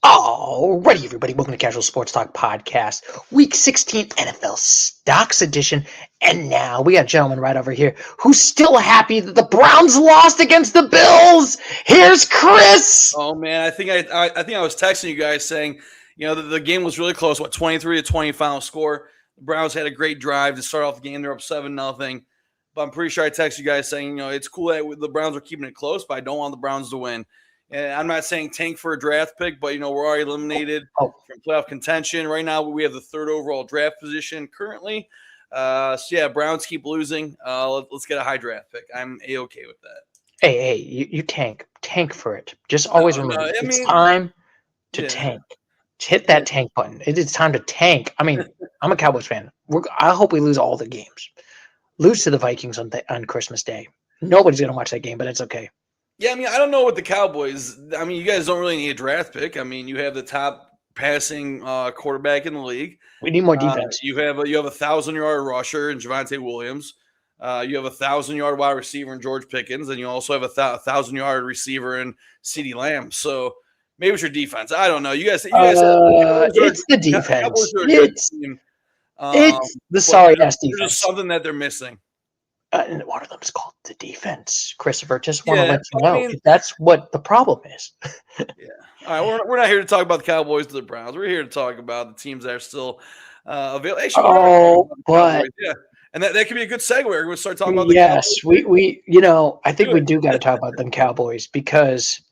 Alrighty, everybody, welcome to Casual Sports Talk Podcast, Week 16 NFL Stocks Edition. And now we got a gentleman right over here who's still happy that the Browns lost against the Bills. Here's Chris. Oh man, I think I was texting you guys saying, the game was really close. 23-20 final score. The Browns had a great drive to start off the game. They're up 7-0. But I'm pretty sure I texted you guys saying, it's cool that the Browns are keeping it close, but I don't want the Browns to win. And I'm not saying tank for a draft pick, but, we're already eliminated from playoff contention. Right now, we have the third overall draft position currently. Browns keep losing. Let's get a high draft pick. I'm A-okay with that. Hey, you tank for it. Just always remember, it's time to tank. Hit that tank button. It is time to tank. I mean, I'm a Cowboys fan. I hope we lose all the games. Lose to the Vikings on Christmas Day. Nobody's going to watch that game, but it's okay. Yeah, I don't know what the Cowboys. You guys don't really need a draft pick. You have the top passing quarterback in the league. We need more defense. You have a 1,000-yard rusher in Javonte Williams. You have a 1,000-yard wide receiver in George Pickens, and you also have a 1,000-yard receiver in CeeDee Lamb. So maybe it's your defense. I don't know. You guys. It's the defense. It's the sorry-ass defense. There's just something that they're missing. And one of them is called the defense. Christopher, just want to let you know that's what the problem is. Yeah. All right, we're not here to talk about the Cowboys to the Browns. We're here to talk about the teams that are still available. And that could be a good segue. We're going to start talking about the Cowboys. Yes, I think we do got to talk about them Cowboys because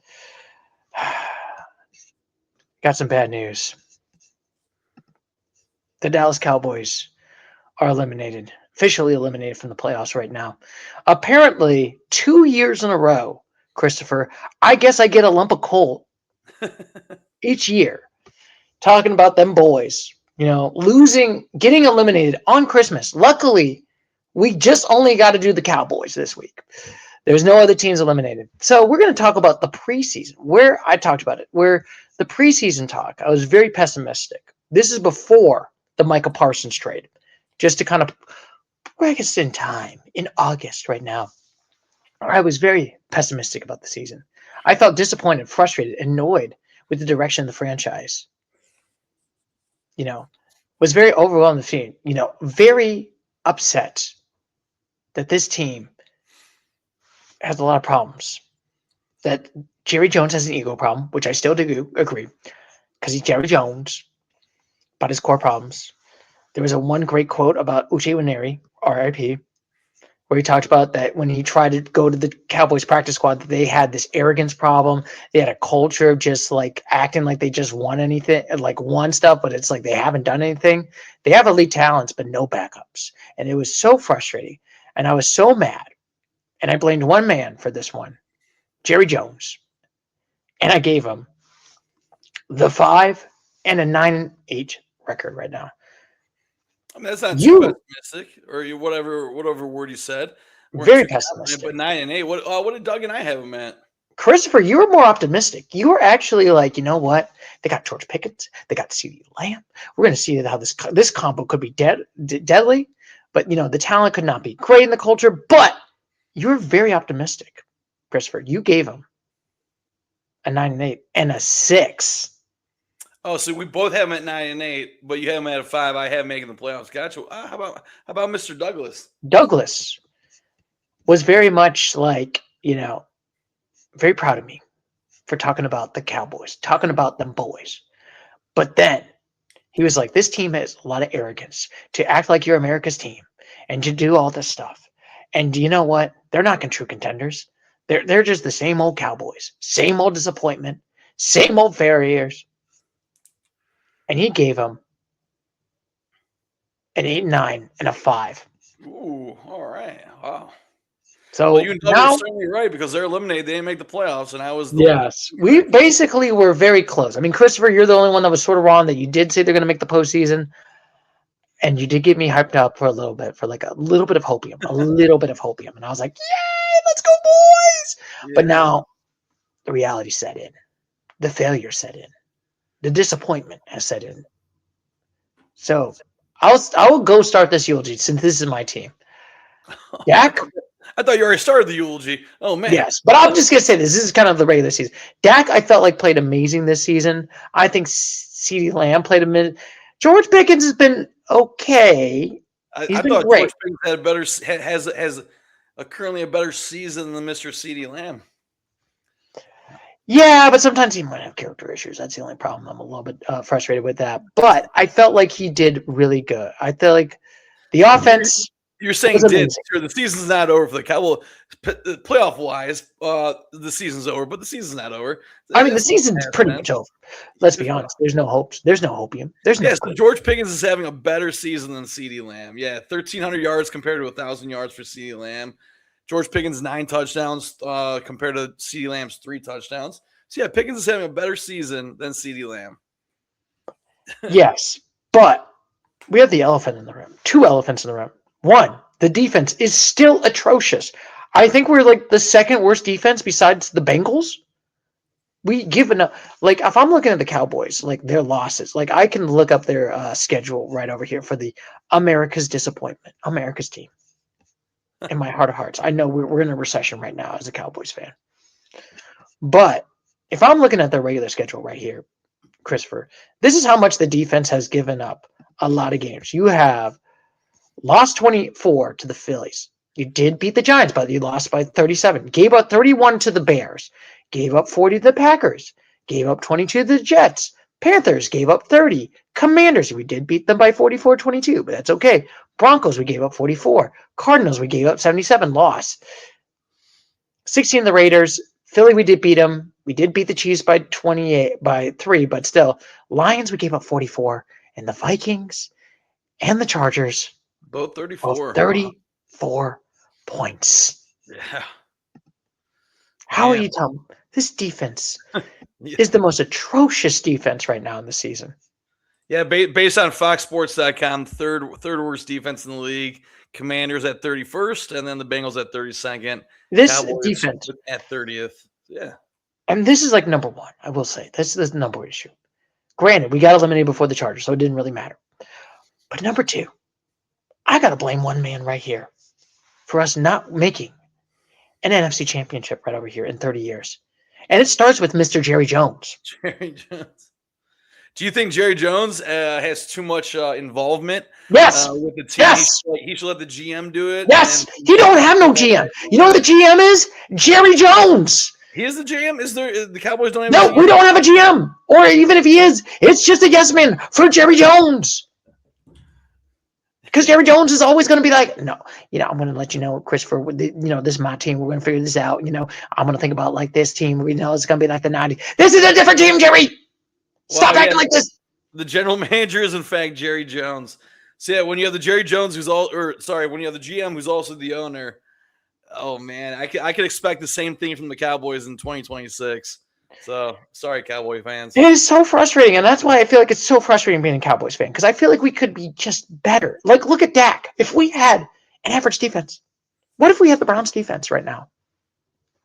got some bad news. The Dallas Cowboys are officially eliminated from the playoffs right now. Apparently, 2 years in a row, Christopher, I guess I get a lump of coal each year talking about them boys, getting eliminated on Christmas. Luckily, we just only got to do the Cowboys this week. There's no other teams eliminated. So we're going to talk about the preseason, where I talked about it, where the preseason talk, I was very pessimistic. This is before the Micah Parsons trade, just to kind of break us in time, in August right now. I was very pessimistic about the season. I felt disappointed, frustrated, annoyed with the direction of the franchise. Was very overwhelmed, very upset that this team has a lot of problems. That Jerry Jones has an ego problem, which I still do agree, because he's Jerry Jones, about his core problems. There was one great quote about Uche Nwaneri, RIP, where he talked about that when he tried to go to the Cowboys practice squad, that they had this arrogance problem. They had a culture of just like acting like they just won anything, like won stuff, but it's like they haven't done anything. They have elite talents, but no backups. And it was so frustrating. And I was so mad. And I blamed one man for this one, Jerry Jones. And I gave him the 5 and a 9-8 record right now. That's not too pessimistic, or whatever word you said. Very pessimistic. But 9-8. What did Doug and I have him at? Christopher, you were more optimistic. You were actually like, you know what? They got George Pickens. They got CeeDee Lamb. We're going to see how this combo could be deadly. But, the talent could not be great in the culture. But you were very optimistic, Christopher. You gave him a 9-8 and a 6. Oh, so we both have him at 9-8, but you have him at a 5. I have him making the playoffs. Gotcha. How about Mr. Douglas? Douglas was very much like, very proud of me for talking about the Cowboys, talking about them boys. But then he was like, this team has a lot of arrogance to act like you're America's team and to do all this stuff. And you know what? They're not true contenders. They're just the same old Cowboys, same old disappointment, same old failures. And he gave him an 8-9 and a 5. Ooh, all right. Wow. So you and Doug are certainly right, because they're eliminated. They didn't make the playoffs, and I was we basically were very close. I mean, Christopher, you're the only one that was sort of wrong, that you did say they're going to make the postseason. And you did get me hyped up for a little bit, for like a little bit of hopium, And I was like, yay, let's go, boys. Yeah. But now the reality set in. The failure set in. The disappointment has set in. So I will go start this eulogy, since this is my team. Dak I thought you already started the eulogy. Oh man. Yes, but I'm just gonna say this is kind of the regular season. Dak, I felt like played amazing this season. I think CeeDee Lamb played George Pickens has been okay. He's I been thought great. George Pickens had a better has currently a better season than Mr. CeeDee Lamb. Yeah, but sometimes he might have character issues. That's the only problem. I'm a little bit frustrated with that. But I felt like he did really good. I feel like the offense You're was saying did amazing. sure, the season's not over for the Cowboys. Playoff wise, the season's over, but the season's not over. I mean, the It's still season's past pretty much tense. over. Let's be honest. There's no hopes. There's no hopium. There's no Yes, good. George Pickens is having a better season than CeeDee Lamb. Yeah, 1,300 yards compared to 1,000 yards for CeeDee Lamb. George Pickens 9 touchdowns compared to CeeDee Lamb's 3 touchdowns. So yeah, Pickens is having a better season than CeeDee Lamb. Yes, but we have the elephant in the room. 2 elephants in the room. 1, the defense is still atrocious. I think we're like the second worst defense besides the Bengals. We give enough. Like if I'm looking at the Cowboys, like their losses, like I can look up their schedule right over here for the America's disappointment, America's team. In my heart of hearts, I know we're in a recession right now as a Cowboys fan. But if I'm looking at their regular schedule right here, Christopher, this is how much the defense has given up a lot of games. You have lost 24 to the Phillies. You did beat the Giants, but you lost by 37. Gave up 31 to the Bears. Gave up 40 to the Packers. Gave up 22 to the Jets. Panthers gave up 30. Commanders, we did beat them by 44-22, but that's okay. Broncos, we gave up 44. Cardinals, we gave up 77. Loss. 16 the Raiders. Philly, we did beat them. We did beat the Chiefs by 28 by 3, but still. Lions, we gave up 44. And the Vikings and the Chargers, Both both 34. 34 points. Yeah. How are Man. you telling me? This defense Yeah. is the most atrocious defense right now in the season. Yeah, based on FoxSports.com, third worst defense in the league. Commanders at 31st, and then the Bengals at 32nd. This Cowboys defense, at 30th. Yeah. and this is like number 1, I will say. This is the number issue. Granted, we got eliminated before the Chargers, so it didn't really matter. But number 2, I got to blame one man right here for us not making an NFC championship right over here in 30 years. And it starts with Mr. Jerry Jones. Jerry Jones. Do you think Jerry Jones has too much involvement Yes. with the team? Yes. He should let the GM do it. Yes. He don't have no GM. You know what the GM is? Jerry Jones. He is the GM? Is there the Cowboys don't have No, a GM? we don't have a GM. Or even if he is, it's just a yes man for Jerry Jones. Because Jerry Jones is always going to be like, no, I'm going to let you know, Christopher, this is my team. We're going to figure this out. I'm going to think about like this team. It's going to be like the 90s. This is a different team, Jerry. Stop acting like this. The general manager is in fact Jerry Jones. So yeah, when you have the Jerry Jones when you have the GM who's also the owner, oh man, I could expect the same thing from the Cowboys in 2026. So sorry, Cowboy fans. It is so frustrating, and that's why I feel like it's so frustrating being a Cowboys fan, because I feel like we could be just better. Like, look at Dak. If we had an average defense, what if we had the Browns defense right now?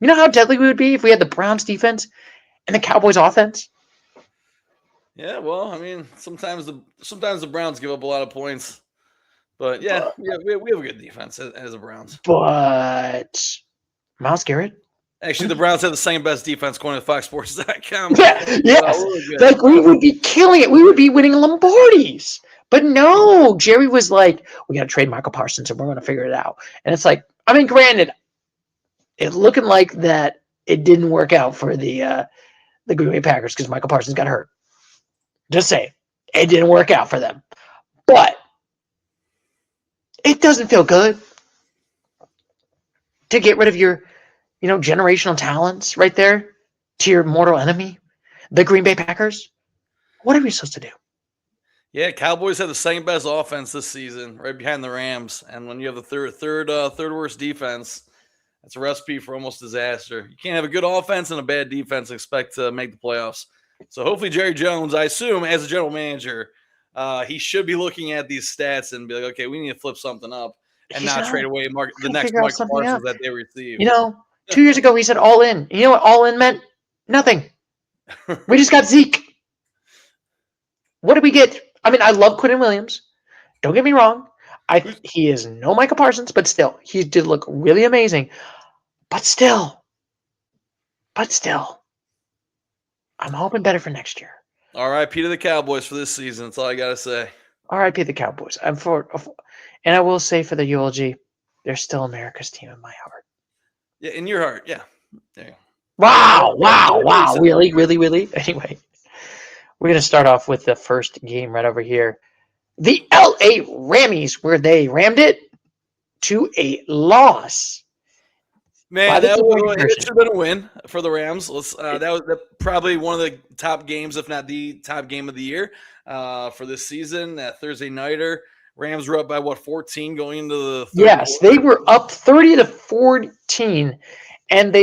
You know how deadly we would be if we had the Browns defense and the Cowboys offense? Yeah, well, I mean, sometimes the Browns give up a lot of points, but we have a good defense as the Browns. But Myles Garrett? Actually, the Browns have the second best defense according to FoxSports.com. Yeah, yes. Like, we would be killing it. We would be winning Lombardis. But no, Jerry was like, we got to trade Michael Parsons and we're going to figure it out. And it's like, I mean, granted, it's looking like that it didn't work out for the Green Bay Packers because Michael Parsons got hurt. Just saying, it didn't work out for them. But it doesn't feel good to get rid of your, generational talents right there to your mortal enemy, the Green Bay Packers. What are we supposed to do? Yeah, Cowboys have the second best offense this season, right behind the Rams. And when you have the third worst defense, that's a recipe for almost disaster. You can't have a good offense and a bad defense and expect to make the playoffs. So hopefully Jerry Jones, I assume, as a general manager, he should be looking at these stats and be like, okay, we need to flip something up and not trade away the next Michael Parsons that they receive. 2 years ago he said all in. You know what all in meant? Nothing. We just got Zeke. What did we get? I mean, I love Quentin Williams. Don't get me wrong. He is no Micah Parsons, but still, he did look really amazing. But still, I'm hoping better for next year. R.I.P. to the Cowboys for this season. That's all I gotta say. R.I.P. the Cowboys. And I will say for the eulogy, they're still America's team in my heart. Yeah, in your heart. Yeah. There. Wow. Really? Anyway, we're going to start off with the first game right over here. The L.A. Rammies, where they rammed it to a loss. Man, it should have been a win for the Rams. That was probably one of the top games, if not the top game of the year for this season. That Thursday nighter, Rams were up by 14 going into the third Yes, quarter. they were up 30-14, and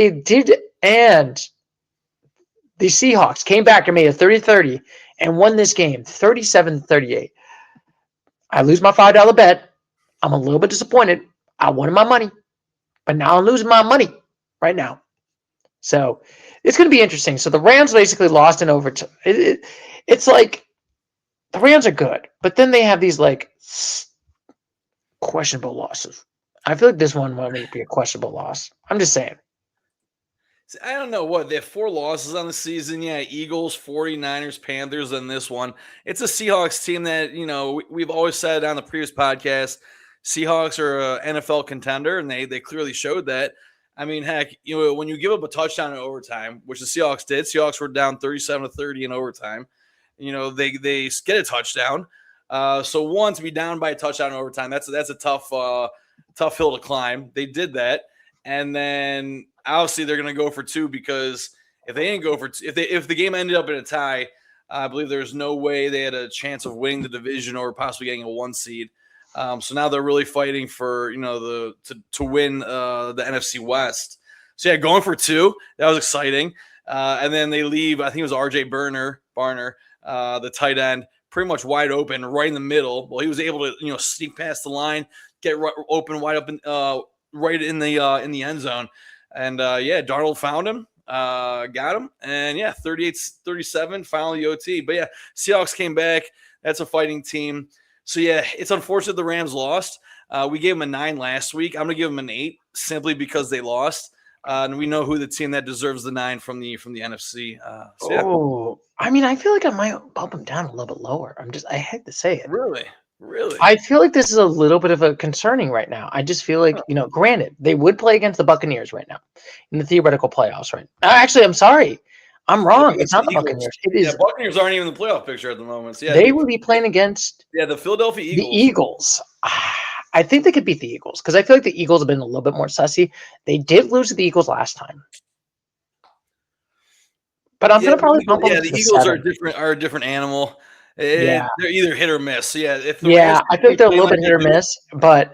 and the Seahawks came back and made it 30-30 and won this game 37-38. I lose my $5 bet. I'm a little bit disappointed. I wanted my money, but now I'm losing my money right now. So it's going to be interesting. So the Rams basically lost in overtime. It's like the Rams are good, but then they have these like questionable losses. I feel like this one might be a questionable loss. I'm just saying. I don't know what they have 4 losses on the season. Yeah, Eagles, 49ers, Panthers, and this one. It's a Seahawks team that, we've always said on the previous podcast, Seahawks are an NFL contender, and they clearly showed that. I mean, heck, when you give up a touchdown in overtime, which the Seahawks did, Seahawks were down 37-30 in overtime. They get a touchdown. So one, to be down by a touchdown in overtime, that's a tough hill to climb. They did that, and then obviously they're going to go for 2 because if they didn't go for 2, if the game ended up in a tie, I believe there's no way they had a chance of winning the division or possibly getting a 1 seed. So now they're really fighting for to win the NFC West. So yeah, going for 2, that was exciting. And then they leave. I think it was R.J. Barner, the tight end, pretty much wide open, right in the middle. Well, he was able to sneak past the line, get open, wide open, right in the end zone. And Darnold found him, got him, and 38-37, finally OT. But yeah, Seahawks came back. That's a fighting team. So yeah, it's unfortunate the Rams lost. We gave them a 9 last week. I'm gonna give them an 8 simply because they lost. And we know who the team that deserves the 9 from the NFC. I mean, I feel like I might bump them down a little bit lower. I hate to say it. Really? I feel like this is a little bit of a concerning right now. I just feel like, granted, they would play against the Buccaneers right now in the theoretical playoffs, right? Actually, I'm sorry. I'm wrong. It's not the Buccaneers. It is. Yeah, Buccaneers aren't even in the playoff picture at the moment. So they will be playing against the Philadelphia Eagles. The Eagles. I think they could beat the Eagles because I feel like the Eagles have been a little bit more sussy. They did lose to the Eagles last time. But I'm going to probably bump them to the Eagles are a different animal. They're either hit or miss. So I think they're a little bit hit or miss, but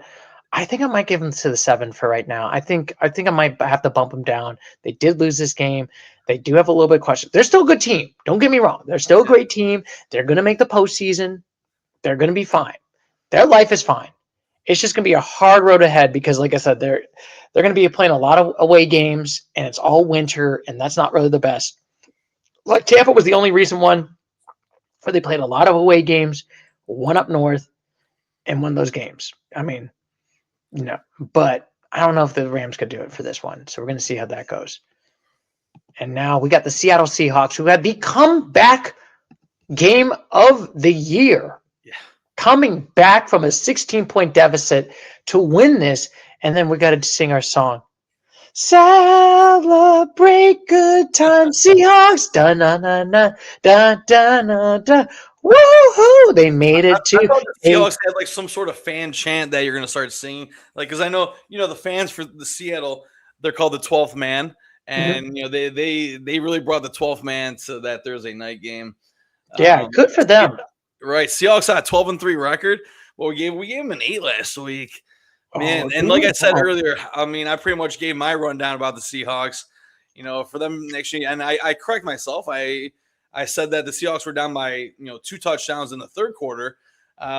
I think I might give them to the 7 for right now. I think I might have to bump them down. They did lose this game. They do have a little bit of question. They're still a good team. Don't get me wrong. They're still a great team. They're going to make the postseason. They're going to be fine. Their life is fine. It's just going to be a hard road ahead because, like I said, they're going to be playing a lot of away games, and it's all winter, and that's not really the best. Like Tampa was the only recent one where they played a lot of away games, one up north, and won those games. I mean, but I don't know if the Rams could do it for this one. So we're going to see how that goes. And now we got the Seattle Seahawks, who had the comeback game of the year. Yeah. Coming back from a 16-point deficit to win this. And then we got to sing our song. Celebrate good times, Seahawks. Da-na-na-na, da-da-na-da. Woohoo! They made it to. I thought the Seahawks had like some sort of fan chant that you're going to start singing. Like, because I know, the fans for the Seattle, they're called the 12th man. And, they really brought the 12th man to that Thursday night game. Yeah, good for them. Right. Seahawks had a 12-3 record. Well, we gave them an 8 last week. Man, and like I said earlier, I mean, I pretty much gave my rundown about the Seahawks, for them next year. And I correct myself. I said that the Seahawks were down by, 2 touchdowns in the third quarter.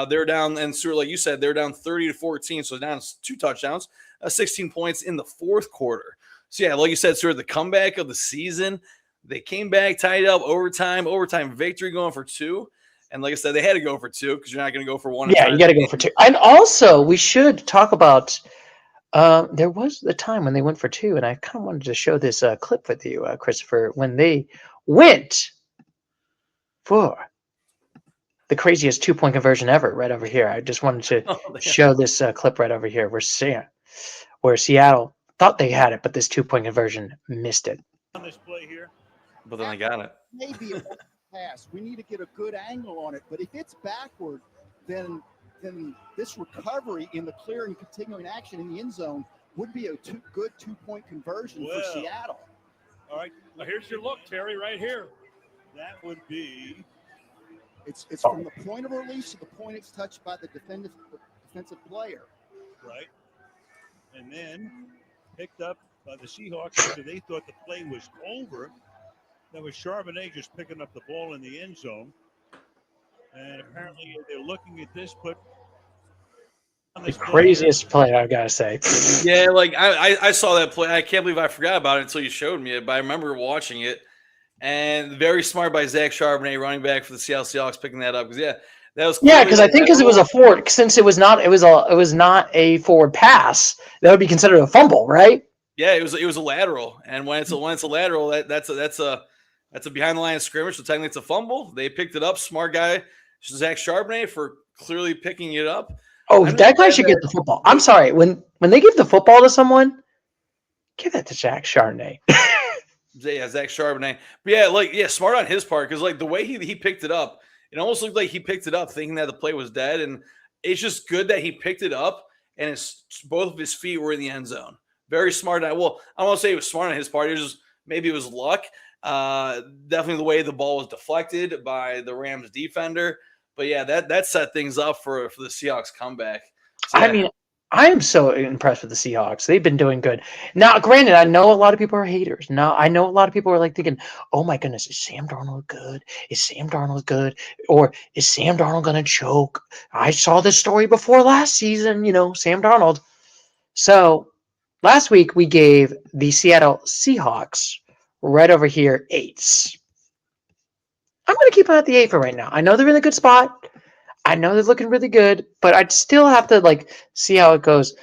They're down, and Stuart, like you said, they're down 30-14. So down 2 touchdowns, 16 points in the fourth quarter. So yeah, like you said, Stuart, the comeback of the season, they came back, tied up, overtime victory going for 2. And like I said, they had to go for 2 because you're not going to go for 1. Yeah, you got to go for 2. And also, we should talk about there was the time when they went for 2, and I kind of wanted to show this clip with you, Christopher, when they went for the craziest 2-point conversion ever right over here. I just wanted to show this clip right over here where Seattle thought they had it, but this 2-point conversion missed it. On this play here. But then I got it. Maybe a pass. We need to get a good angle on it. But if it's backward, then this recovery in the clear and continuing action in the end zone would be a good 2-point conversion for Seattle. All right, now here's your look, Terry, right here. That would be. It's from the point of release to the point it's touched by the defensive player. Right. And then picked up by the Seahawks after they thought the play was over. That was Charbonnet just picking up the ball in the end zone. And apparently they're looking at this, but the craziest play, I gotta say. Yeah, like I saw that play. I can't believe I forgot about it until you showed me it, but I remember watching it. And very smart by Zach Charbonnet, running back for the Seattle Seahawks, picking that up. Because that was because I think it was a forward. Since it was not a forward pass, that would be considered a fumble, right? Yeah, it was a lateral, and when it's a lateral, that's a behind the line of scrimmage. So technically, it's a fumble. They picked it up. Smart guy, Zach Charbonnet, for clearly picking it up. Oh, that guy should get the football. I'm sorry, when they give the football to someone, give that to Zach Charbonnet. Yeah, Zach Charbonnet. But smart on his part, because like the way he picked it up, it almost looked like he picked it up thinking that the play was dead, and it's just good that he picked it up and both of his feet were in the end zone. Very smart. Well, I don't want to say it was smart on his part. Maybe it was luck. Definitely the way the ball was deflected by the Rams defender. But yeah, that set things up for the Seahawks comeback. So, yeah. I mean, I am so impressed with the Seahawks. They've been doing good. Now, granted, I know a lot of people are haters. Now, I know a lot of people are like thinking, oh my goodness, is Sam Darnold good? Is Sam Darnold good? Or is Sam Darnold going to choke? I saw this story before last season, Sam Darnold. So last week we gave the Seattle Seahawks right over here 8s. I'm going to keep them at the 8 for right now. I know they're in a good spot. I know they're looking really good, but I'd still have to see how it goes.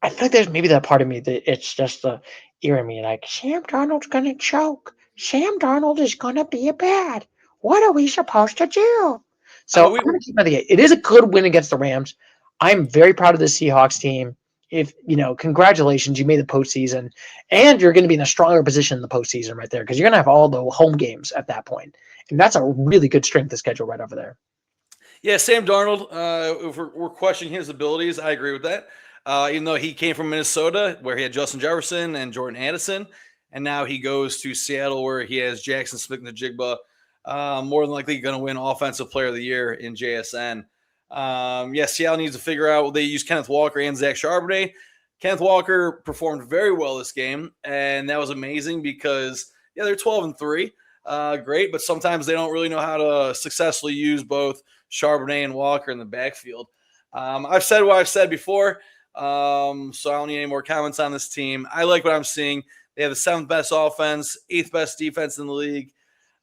I feel like there's maybe that part of me that it's just the ear in me, like Sam Darnold's gonna choke. Sam Darnold is gonna be bad. What are we supposed to do? So I'm gonna keep at the 8. It is a good win against the Rams. I'm very proud of the Seahawks team. Congratulations, you made the postseason, and you're going to be in a stronger position in the postseason right there because you're going to have all the home games at that point, and that's a really good strength of schedule right over there. Yeah, Sam Darnold, if we're questioning his abilities, I agree with that. Even though he came from Minnesota, where he had Justin Jefferson and Jordan Addison, and now he goes to Seattle, where he has Jackson Smith-Njigba, more than likely going to win Offensive Player of the Year in JSN. Seattle needs to figure out. They use Kenneth Walker and Zach Charbonnet. Kenneth Walker performed very well this game, and that was amazing because they're 12-3, great, but sometimes they don't really know how to successfully use both Charbonnet and Walker in the backfield. I've said what I've said before, so I don't need any more comments on this team. I like what I'm seeing. They have the 7th best offense, 8th best defense in the league.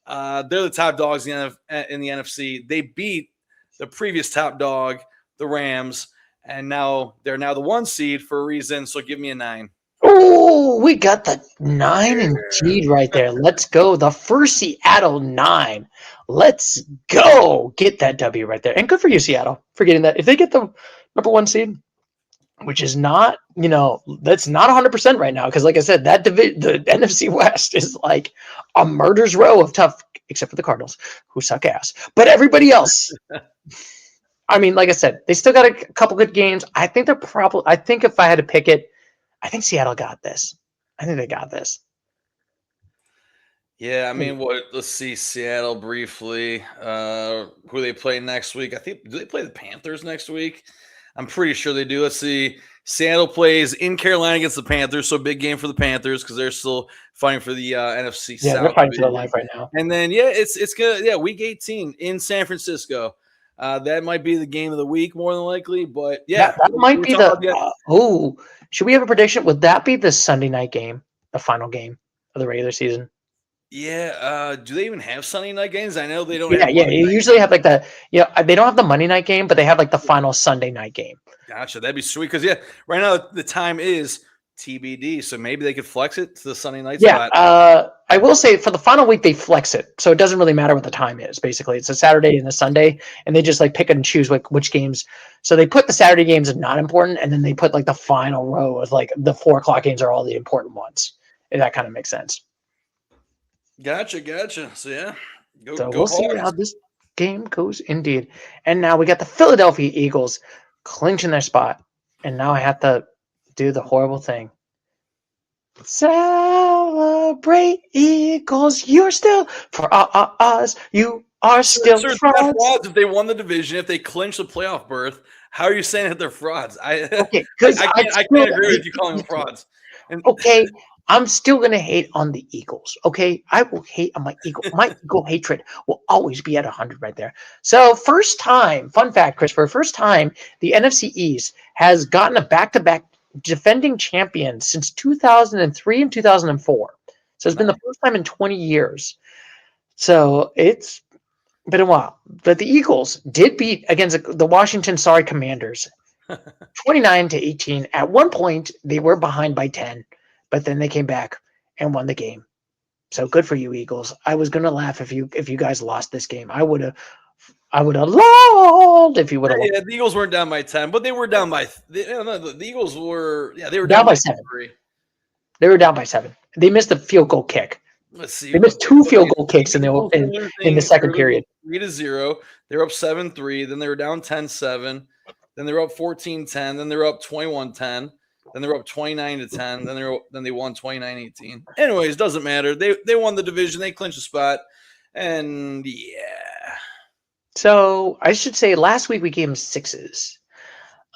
They're the top dogs in the NFC. They beat the previous top dog, the Rams, and now they're the 1 seed for a reason. So give me a 9. Oh, we got the 9 indeed right there. Let's go. The first Seattle 9. Let's go. Get that W right there. And good for you, Seattle, for getting that. If they get the number 1 seed, which is not, that's not 100% right now. Because like I said, the NFC West is like a murder's row of tough, except for the Cardinals, who suck ass. But everybody else, I mean, like I said, they still got a couple good games. I think if I had to pick it, I think Seattle got this. I think they got this. Yeah, I mean, let's see Seattle briefly. Who they play next week? Do they play the Panthers next week? I'm pretty sure they do. Let's see. Seattle plays in Carolina against the Panthers, so big game for the Panthers because they're still fighting for the NFC South. Yeah, they're fighting for their life right now. And then, it's good. Yeah, week 18 in San Francisco. That might be the game of the week more than likely, but yeah. That might be should we have a prediction? Would that be the Sunday night game, the final game of the regular season? Yeah. Do they even have Sunday night games? I know they don't Yeah, have yeah. Monday You night usually games. have like they don't have the Monday night game, but they have like the final Sunday night game. Gotcha. That'd be sweet. Because, yeah, right now the time is TBD. So maybe they could flex it to the Sunday night Yeah, spot. I will say for the final week they flex it, so it doesn't really matter what the time is. Basically, it's a Saturday and a Sunday, and they just like pick and choose which games. So they put the Saturday games as not important, and then they put like the final row of like the 4 o'clock games are all the important ones. If that kind of makes sense. Gotcha. So, yeah, So go we'll see how Hawks. this game goes, indeed. And now we got the Philadelphia Eagles clinching their spot, and now I have to do the horrible thing. Celebrate, Eagles. You're still for us. You are still Sir, they're not frauds. frauds if they won the division, if they clinched the playoff berth. How are you saying that they're frauds? I Okay, because I can't agree with you calling them frauds. And okay, I'm still gonna hate on the Eagles. Okay, I will hate on my Eagle. My Eagle hatred will always be at 100 right there. So first time, fun fact, Christopher, first time the NFC East has gotten a back-to-back defending champion since 2003 and 2004. So it's been the first time in 20 years. So it's been a while. But the Eagles did beat against the Washington Commanders 29-18. At one point, they were behind by 10, but then they came back and won the game. So good for you, Eagles. I was gonna laugh if you guys lost this game. I would have loved if you would have lost. yeah, the Eagles weren't down by 10, but they were down by the Eagles were they were Down down by by 7. 3. They were down by 7. They missed a field goal kick. Let's see. They missed 2 But field goal kicks in Eagles were the losing, they second were losing period. 3-0. They were up 7-3. Then they were down 10-7. Then they were up 14-10. Then they were up 21-10. Then they were up 29-10. Then they won 29-18. Anyways, doesn't matter. They won the division. They clinched a spot. And yeah. So I should say last week we gave them 6s.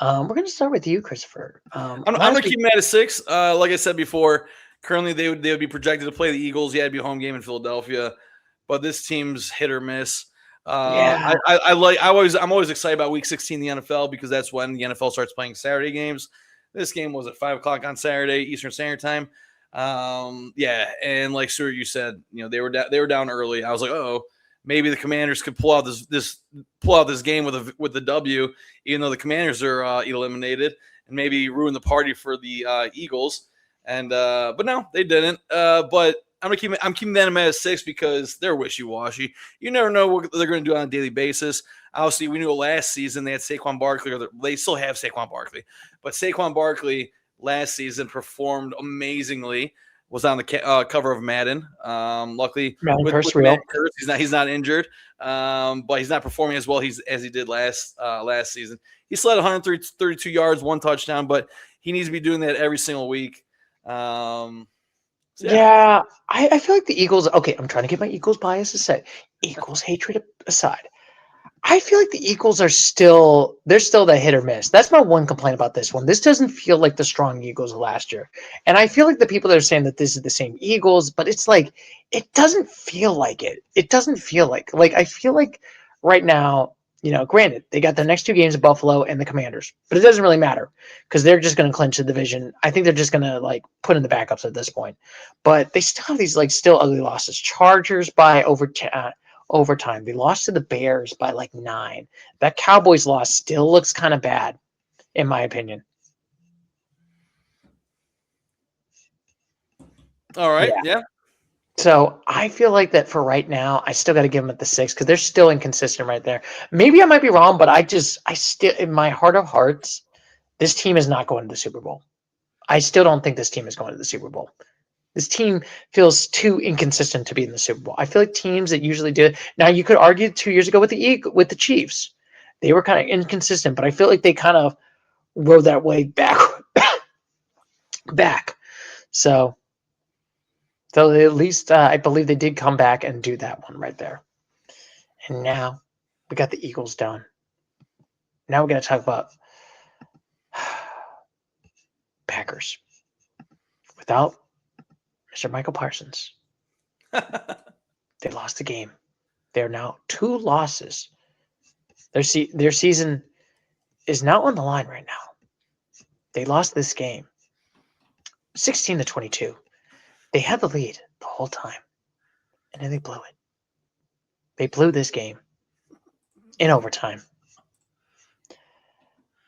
We're going to start with you, Christopher. I'm going to keep them at a 6. Like I said before, currently they would be projected to play the Eagles. Yeah, it'd be a home game in Philadelphia, but this team's hit or miss. Yeah. I'm always excited about Week 16 in the NFL because that's when the NFL starts playing Saturday games. This game was at 5:00 on Saturday Eastern Standard Time. Yeah, and like Stuart, you said, they were down early. I was like, oh, maybe the Commanders could pull out this game with the W, even though the Commanders are eliminated, and maybe ruin the party for the Eagles. And but no, they didn't. But I'm keeping them at a 6 because they're wishy-washy. You never know what they're going to do on a daily basis. Obviously, we knew last season they had Saquon Barkley, or they still have Saquon Barkley, but Saquon Barkley last season performed amazingly. Was on the cover of Madden. Luckily, Madden with curse real. Madden curse, he's not injured, but he's not performing as well as he did last season. He still had 132 yards, 1 touchdown, but he needs to be doing that every single week. Yeah, I feel like the Eagles. Okay, I'm trying to get my Eagles bias aside. Eagles hatred aside. I feel like the Eagles they're still the hit or miss. That's my one complaint about this one. This doesn't feel like the strong Eagles of last year. And I feel like the people that are saying that this is the same Eagles, but it's like it doesn't feel like it. It doesn't feel like I feel like right now, granted, they got the next 2 games of Buffalo and the Commanders, but it doesn't really matter because they're just going to clinch the division. I think they're just going to put in the backups at this point. But they still have these still ugly losses. Chargers by overtime. They lost to the Bears by 9. That Cowboys loss still looks kind of bad, in my opinion. All right. Yeah. So I feel like that for right now, I still got to give them at the 6 because they're still inconsistent right there. Maybe I might be wrong, but I still, in my heart of hearts, this team is not going to the Super Bowl. I still don't think this team is going to the Super Bowl. This team feels too inconsistent to be in the Super Bowl. I feel like teams that usually do it. Now you could argue 2 years ago with the Chiefs, they were kind of inconsistent, but I feel like they kind of rode that way back. So at least I believe they did come back and do that one right there. And now we got the Eagles done. Now we're going to talk about Packers without Mr. Michael Parsons. They lost the game. They're now 2 losses. Their season is now on the line right now. They lost this game 16-22. They had the lead the whole time. And then they blew it. They blew this game in overtime.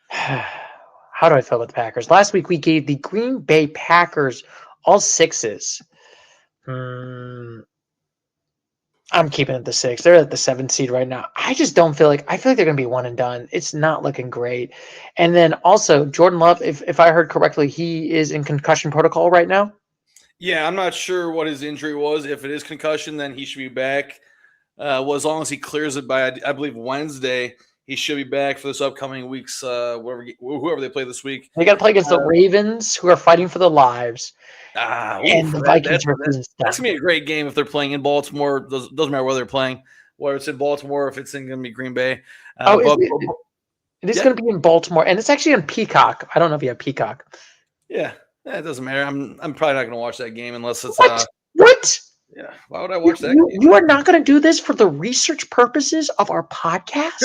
How do I feel about the Packers? Last week we gave the Green Bay Packers all 6s. I'm keeping it the 6. They're at the 7th seed right now. I just don't feel like – I feel like they're going to be one and done. It's not looking great. And then also Jordan Love, if I heard correctly, he is in concussion protocol right now. Yeah, I'm not sure what his injury was. If it is concussion, then he should be back. Well, as long as he clears it by, I believe, Wednesday, he should be back for this upcoming week's whoever they play this week. They got to play against the Ravens, who are fighting for their lives. And the Vikings are that's going to be a great game if they're playing in Baltimore. Doesn't matter where they're playing, whether it's in Baltimore, if it's going to be Green Bay. It is going to be in Baltimore, and it's actually on Peacock. I don't know if you have Peacock. Yeah, it doesn't matter. I'm probably not going to watch that game unless it's What? Yeah, why would I watch that game? You are not going to do this for the research purposes of our podcast?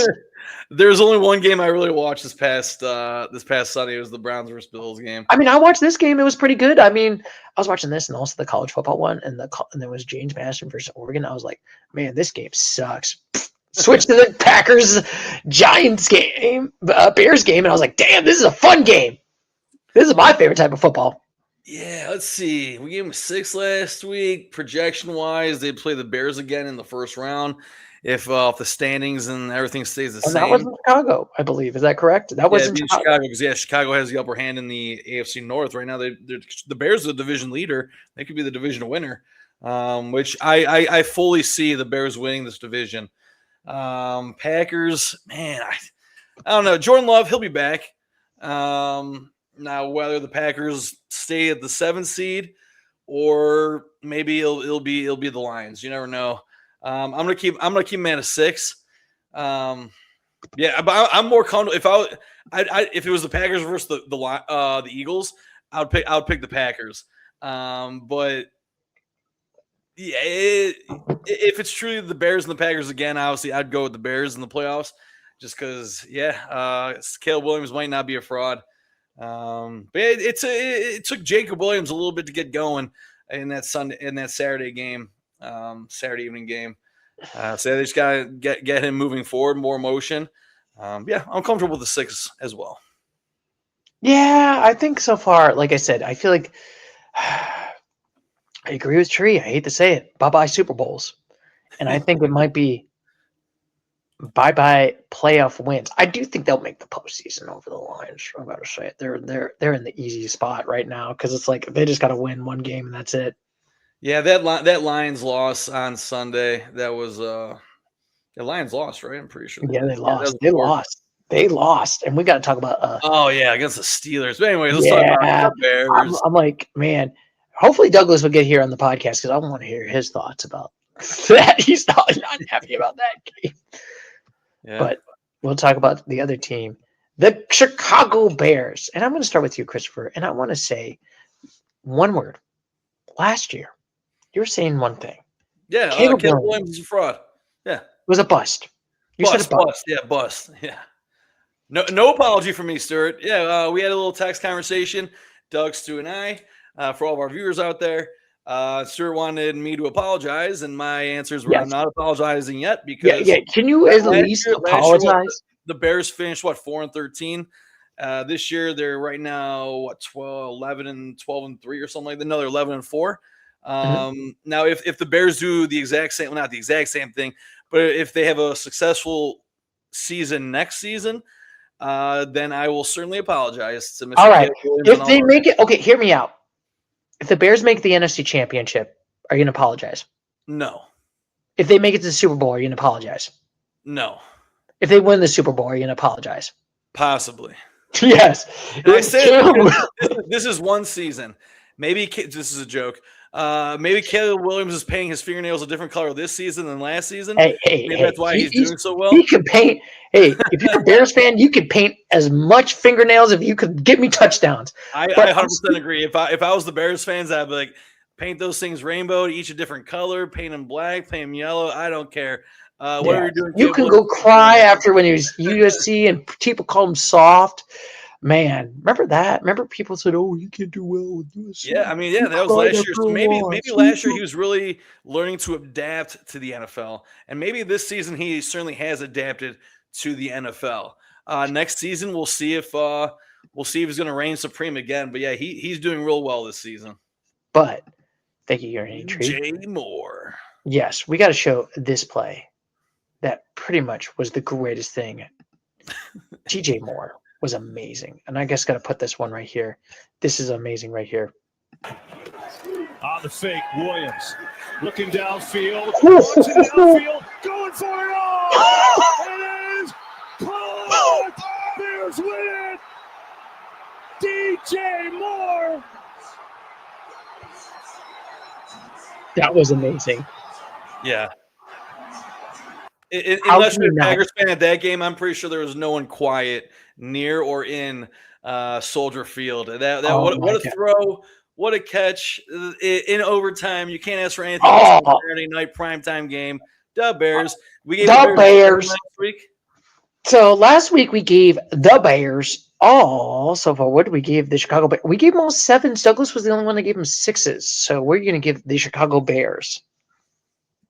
There's only one game I really watched this past Sunday. It was the Browns versus Bills game. I mean, I watched this game. It was pretty good. I mean, I was watching this and also the college football one, and there was James Madison versus Oregon. I was like, man, this game sucks. Switch to the Packers Giants game, Bears game, and I was like, damn, this is a fun game. This is my favorite type of football. Yeah, let's see. We gave them 6 last week. Projection-wise, they play the Bears again in the first round. If the standings and everything stays the same. That was in Chicago, I believe. Is that correct? That was in Chicago because Chicago has the upper hand in the AFC North right now. The Bears are the division leader. They could be the division winner, which I fully see the Bears winning this division. Packers, man, I don't know. Jordan Love, he'll be back. Now, whether the Packers stay at the 7th seed or maybe it'll be the Lions. You never know. I'm gonna keep him at a 6. Yeah, but I'm more comfortable if it was the Packers versus the Eagles, I would pick the Packers. But yeah, if it's truly the Bears and the Packers again, obviously I'd go with the Bears in the playoffs, just because Caleb Williams might not be a fraud. But it took Jacob Williams a little bit to get going in that Saturday game. Saturday evening game. So they just got to get him moving forward, more motion. Yeah, I'm comfortable with the 6 as well. Yeah, I think so far, like I said, I feel like I agree with Tree. I hate to say it. Bye-bye Super Bowls. And I think it might be bye-bye playoff wins. I do think they'll make the postseason over the Lions. I'm about to say it. They're in the easy spot right now because it's like they just got to win one game and that's it. Yeah, that Lions loss on Sunday, that was the Lions lost, right? I'm pretty sure. Yeah, they lost. They lost. And we got to talk about against the Steelers. But anyway, let's talk about the Bears. I'm like, man, hopefully Douglas will get here on the podcast because I want to hear his thoughts about that. He's not happy about that game. Yeah. But we'll talk about the other team, the Chicago Bears. And I'm going to start with you, Christopher. And I want to say one word. Last year, you were saying one thing. Yeah, Caleb Williams is a fraud. Yeah. It was a bust. You said a bust. Yeah, bust. Yeah. No apology from me, Stuart. Yeah, we had a little text conversation, Doug, Stu, and I, for all of our viewers out there. Stuart wanted me to apologize, and my answers were, I'm not apologizing yet because Can you at least apologize? The Bears finished 4-13. This year they're right now 11 and 12 and 3 or something like that. No, they're 11 and 4. Now if the Bears do the exact same, well, not the exact same thing, but if they have a successful season next season, then I will certainly apologize to Mr. All right. If they make it, okay, hear me out. If the Bears make the NFC Championship, are you going to apologize? No. If they make it to the Super Bowl, are you going to apologize? No. If they win the Super Bowl, are you going to apologize? Possibly. Yes. And I say this is one season. Maybe this is a joke. Maybe Caleb Williams is painting his fingernails a different color this season than last season. Maybe that's why he's doing so well. He can paint. Hey, if you're a Bears fan, you could paint as much fingernails if you could get me touchdowns. I 100% agree. If I was the Bears fans, I'd be like, paint those things rainbow, each a different color, paint them black, paint them yellow. I don't care. What are you doing? You can go cry after when he was USC and people call him soft. Man, remember that? Remember people said, "Oh, you can't do well with USC." Yeah, I mean, yeah, that was last year. So maybe last year he was really learning to adapt to the NFL, and maybe this season he certainly has adapted to the NFL. Next season we'll see if he's going to reign supreme again. But yeah, he's doing real well this season. But thank you, your entry. DJ Moore. Yes, we got to show this play that pretty much was the greatest thing. DJ Moore was amazing. And I guess got to put this one right here. This is amazing right here. On the fake, Williams looking downfield. Downfield, going for it all. It is caught. Bears win it. DJ Moore. That was amazing. Yeah. Unless you're a Packers fan at that game, I'm pretty sure there was no one quiet near or in Soldier Field. What a throw, what a catch in overtime. You can't ask for anything else on Saturday night primetime game. The Bears. We gave the Bears last week. So last week we gave the Bears all. So far, what did we give the Chicago Bears? We gave them all 7s. Douglas was the only one that gave them 6s. So we're going to give the Chicago Bears.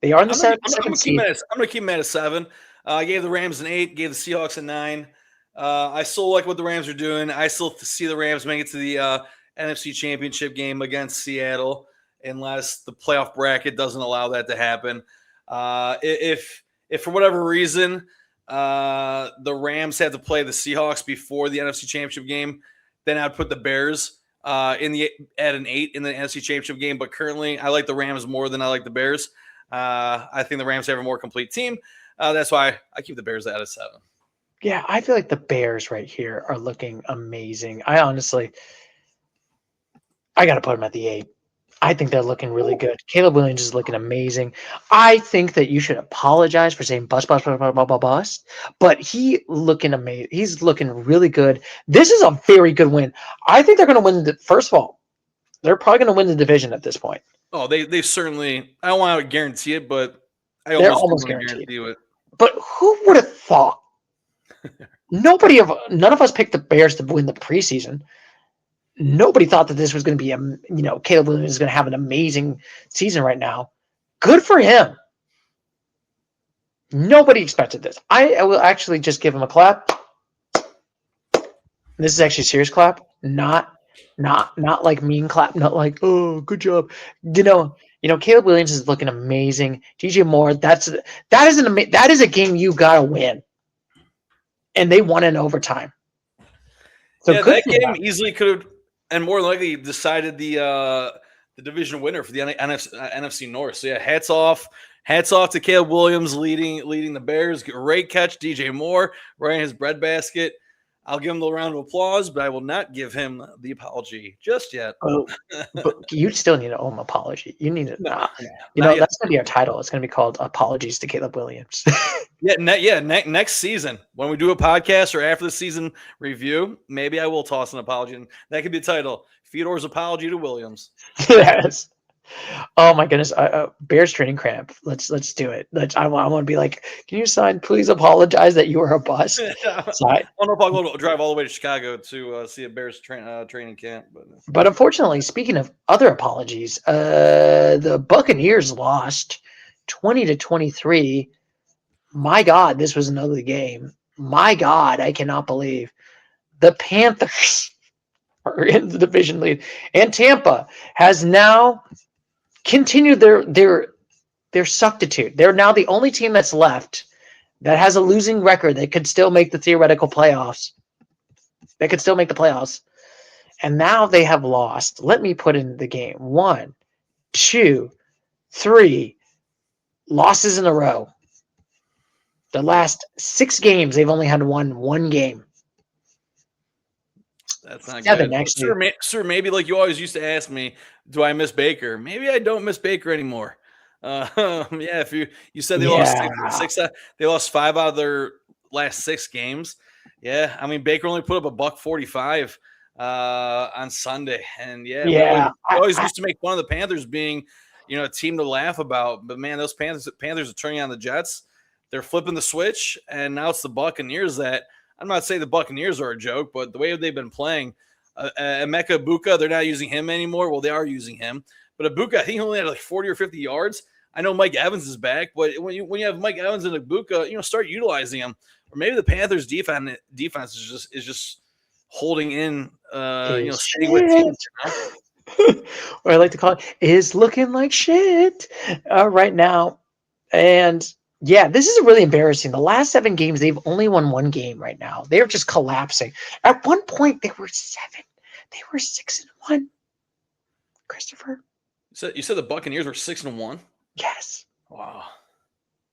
They are in the 7th seed. I'm going to keep them at a 7. I gave the Rams an 8, gave the Seahawks a 9. I still like what the Rams are doing. I still see the Rams make it to the NFC Championship game against Seattle unless the playoff bracket doesn't allow that to happen. If for whatever reason the Rams had to play the Seahawks before the NFC Championship game, then I'd put the Bears at an 8 in the NFC Championship game. But currently, I like the Rams more than I like the Bears. I think the Rams have a more complete team. That's why I keep the Bears at a 7. Yeah, I feel like the Bears right here are looking amazing. I got to put them at the 8. I think they're looking really good. Caleb Williams is looking amazing. I think that you should apologize for saying bust, but he looking amazing. He's looking really good. This is a very good win. I think they're going to win. First of all, they're probably going to win the division at this point. Oh, they certainly. I don't want to guarantee it, but they're almost guaranteed it. But who would have thought? None of us picked the Bears to win the preseason. Nobody thought that this was going to be Caleb Williams is going to have an amazing season right now. Good for him. Nobody expected this. I will actually just give him a clap. This is actually a serious clap, not like mean clap, not like, oh, good job. Caleb Williams is looking amazing. DJ Moore, that is a game you gotta win, and they won in overtime. So yeah, that game easily could have, and more likely decided the division winner for the NFC North. So yeah, hats off to Caleb Williams leading the Bears. Great catch, DJ Moore right in his breadbasket. I'll give him the round of applause, but I will not give him the apology just yet. Oh, but you still need to owe him apology. You need to that's going to be our title. It's going to be called Apologies to Caleb Williams. Next season, when we do a podcast or after the season review, maybe I will toss an apology, and that could be the title: Fedor's Apology to Williams. Yes. Oh my goodness, Bears training camp. Let's do it. I want to be like, can you sign? Please apologize that you were a bust. I don't know if I'll go drive all the way to Chicago to see a Bears training camp. But unfortunately, speaking of other apologies, the Buccaneers lost 20-23. My God, this was an ugly game. My God, I cannot believe the Panthers are in the division lead, and Tampa has now continued their suctitude. They're now the only team that's left that has a losing record that could still make the theoretical playoffs. They could still make the playoffs. And now they have lost. Let me put in the game. 1, 2, 3 losses in a row. The last 6 games, they've only had one game. That's not 7, good. Actually. Sir, maybe like you always used to ask me, do I miss Baker? Maybe I don't miss Baker anymore. If you said they lost 6, they lost 5 out of their last 6 games. Yeah, I mean Baker only put up $145 on Sunday, and we always used to make fun of the Panthers being, a team to laugh about. But man, those Panthers are turning on the Jets. They're flipping the switch, and now it's the Buccaneers that I'm not saying the Buccaneers are a joke, but the way they've been playing, Emeka Ibuka, they're not using him anymore. Well, they are using him. But Ibuka, I think he only had like 40 or 50 yards. I know Mike Evans is back, but when you have Mike Evans and Ibuka, start utilizing him. Or maybe the Panthers defense is just holding in, staying with teams. Or I like to call it, is looking like shit right now. And yeah, this is really embarrassing. The last 7 games, they've only won 1 game right now. They're just collapsing. At one point, they were 7. They were 6-1. Christopher. So you said the Buccaneers were 6-1? Yes. Wow.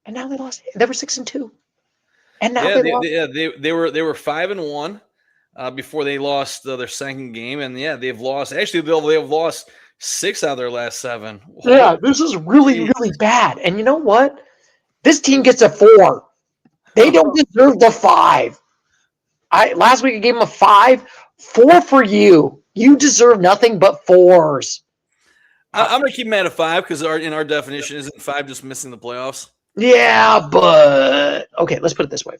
And now they lost. They were 6-2. And now they lost. They were 5-1 before they lost their second game, and they've lost. Actually, they've lost 6 out of their last 7. Yeah, this is really, really bad. And you know what? This team gets a 4. They don't deserve the 5. Last week I gave them a 5. 4 for you. You deserve nothing but 4s. I'm going to keep them at a 5 because in our definition, isn't 5 just missing the playoffs? Yeah, but okay, let's put it this way.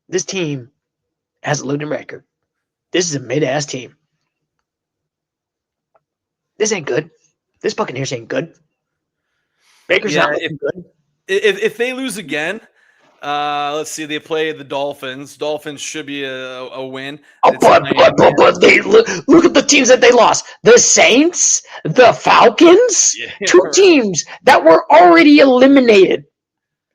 This team has a losing record. This is a mid-ass team. This ain't good. This Buccaneers ain't good. Baker's not looking good. If they lose again, let's see, they play the Dolphins. Dolphins should be a win. But they look at the teams that they lost. The Saints, the Falcons, 2 teams that were already eliminated.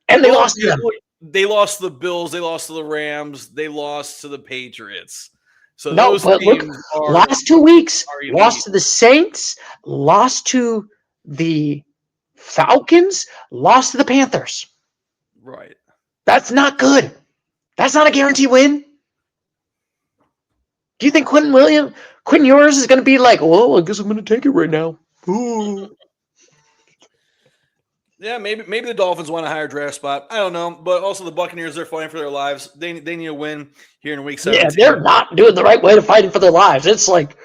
And they lost to them. They lost to the Bills. They lost to the Rams. They lost to the Patriots. So no, those but look, last 2 weeks, lost to the Saints, lost to the Falcons, lost to the Panthers. Right. That's not good. That's not a guaranteed win. Do you think Quentin Ewers is going to be like, well, I guess I'm going to take it right now? Ooh. Yeah, maybe the Dolphins want a higher draft spot. I don't know. But also the Buccaneers, they're fighting for their lives. They need a win here in week 17. Yeah, they're not doing the right way to fighting for their lives. It's like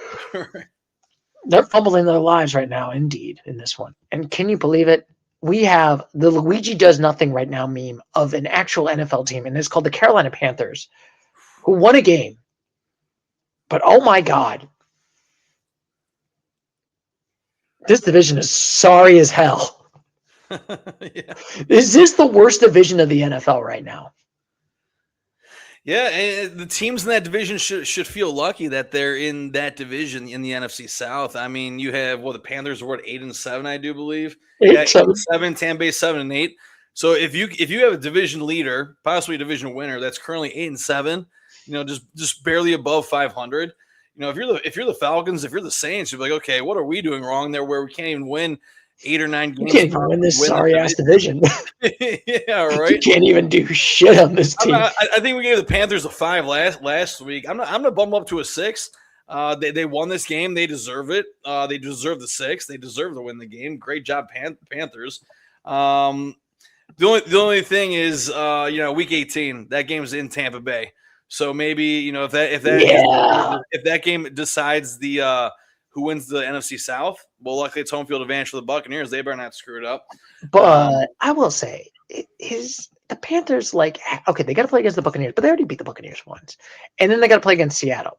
they're fumbling their lives right now, indeed, in this one. And can you believe it? We have the Luigi does nothing right now meme of an actual NFL team, and it's called the Carolina Panthers, who won a game. But oh my God, this division is sorry as hell. Yeah. Is this the worst division of the NFL right now? Yeah, and the teams in that division should feel lucky that they're in that division in the NFC South. I mean, you have the Panthers were at 8-7, I do believe. 8-7, Tampa Bay 7-8. So if you have a division leader, possibly a division winner, that's currently 8-7, just barely above 500. If you're the Falcons, if you're the Saints, you're like, okay, what are we doing wrong there where we can't even win 8 or 9 games? You can't even win this sorry-ass division. Yeah, right. You can't even do shit on this team. I think we gave the Panthers a 5 last week. I'm gonna bump them up to a 6. They won this game. They deserve it. They deserve the 6. They deserve to win the game. Great job, Panthers. The only thing is, week 18, that game's in Tampa Bay. So maybe if that game decides the who wins the NFC South, well, luckily it's home field advantage for the Buccaneers. They better not screw it up. But I will say, is the Panthers they got to play against the Buccaneers, but they already beat the Buccaneers once, and then they got to play against Seattle,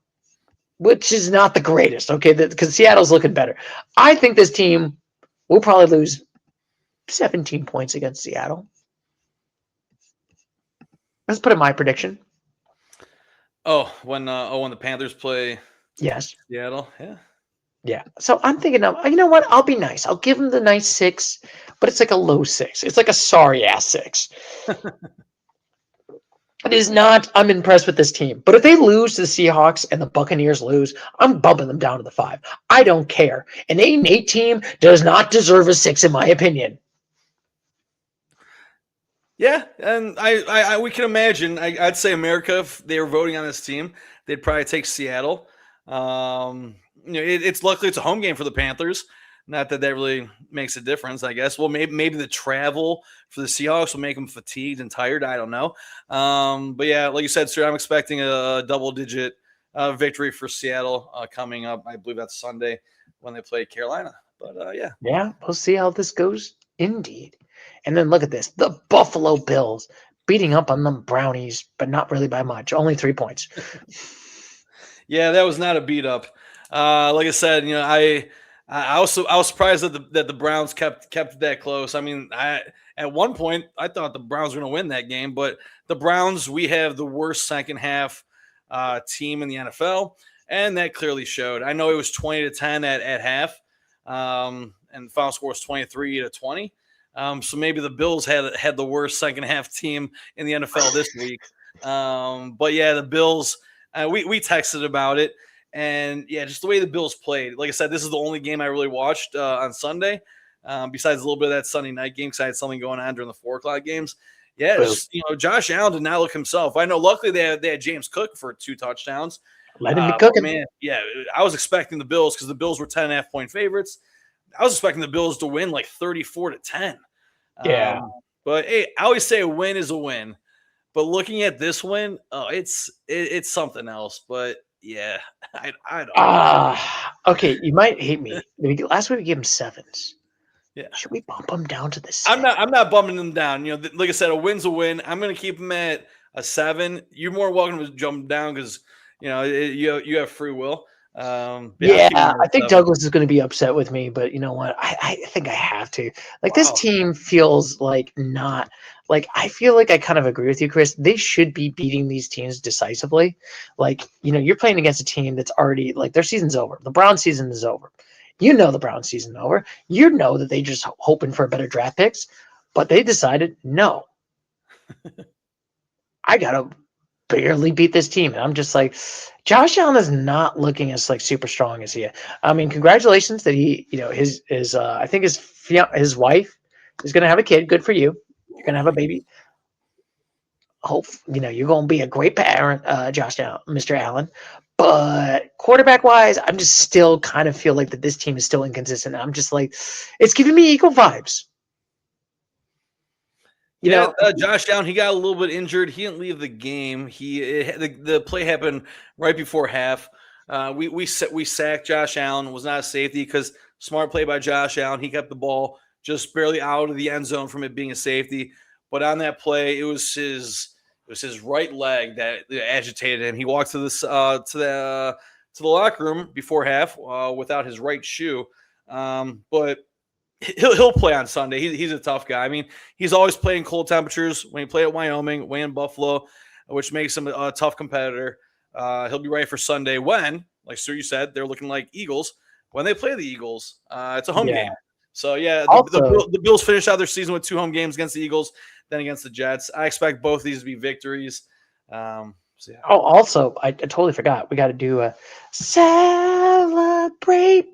which is not the greatest. Okay, because Seattle's looking better. I think this team will probably lose 17 points against Seattle. Let's put in my prediction. Oh, when the Panthers play Seattle, yeah. So I'm thinking you know what? I'll be nice. I'll give them the nice 6, but it's like a low 6. It's like a sorry ass 6. It is not. I'm impressed with this team, but if they lose to the Seahawks and the Buccaneers lose, I'm bumping them down to the 5. I don't care. An 8-8 team does not deserve a 6, in my opinion. Yeah, and I we can imagine. I'd say America, if they were voting on this team, they'd probably take Seattle. It's luckily it's a home game for the Panthers. Not that really makes a difference, I guess. Well, maybe the travel for the Seahawks will make them fatigued and tired. I don't know. But yeah, like you said, sir, I'm expecting a double-digit victory for Seattle coming up. I believe that's Sunday when they play Carolina. But yeah. Yeah, we'll see how this goes. Indeed. And then look at this. The Buffalo Bills beating up on them Brownies, but not really by much. Only 3 points. Yeah, that was not a beat up. Like I said, I was surprised that the Browns kept that close. I mean, at one point I thought the Browns were going to win that game, but the Browns, we have the worst second half team in the NFL, and that clearly showed. I know it was 20-10 at half, and the final score was 23-20. So maybe the Bills had the worst second half team in the NFL this week. But yeah, the Bills. We texted about it, and yeah, just the way the Bills played. Like I said, this is the only game I really watched on Sunday, besides a little bit of that Sunday night game because I had something going on during the 4 o'clock games. Yeah, Josh Allen did not look himself. I know. Luckily, they had James Cook for 2 touchdowns. Let him be cooking. Man, yeah, I was expecting the Bills because the Bills were 10.5 point favorites. I was expecting the Bills to win like 34-10. Yeah. But hey, I always say a win is a win. But looking at this win, it's something else. But yeah, I don't know. Okay, you might hate me. Last week we gave him 7s. Yeah, should we bump him down to the 6? I'm not bumping them down. Like I said, a win's a win. I'm going to keep him at a 7. You're more welcome to jump down because you have free will. I think Douglas is going to be upset with me, but you know what? I think I have to. This team feels like not like I feel like I kind of agree with you, Chris. They should be beating these teams decisively. You're playing against a team that's already their season's over. The Browns season is over. The Browns season is over. You know that they just hoping for better draft picks, but they decided no. I gotta barely beat this team. And I'm just like, Josh Allen is not looking as super strong as he is. I mean, congratulations that he, his I think his wife is going to have a kid. Good for you. You're going to have a baby. Hope, you're going to be a great parent, Josh Allen, Mr. Allen. But quarterback wise, I'm just still kind of feel like that this team is still inconsistent. I'm just like, it's giving me Eagle vibes. Josh Allen, he got a little bit injured. He didn't leave the game. The play happened right before half. We sacked Josh Allen. It was not a safety because smart play by Josh Allen. He kept the ball just barely out of the end zone from it being a safety. But on that play, it was his right leg that agitated him. He walked to the locker room before half without his right shoe. But he'll play on Sunday. He's a tough guy. I mean, he's always playing cold temperatures. When he played at Wyoming, way in Buffalo, which makes him a tough competitor. He'll be ready for Sunday when, like Stu, you said, they're looking like Eagles. When they play the Eagles, it's a home game. So, yeah, the Bills finish out their season with 2 home games against the Eagles, then against the Jets. I expect both of these to be victories. Also, I totally forgot. We got to do a celebrate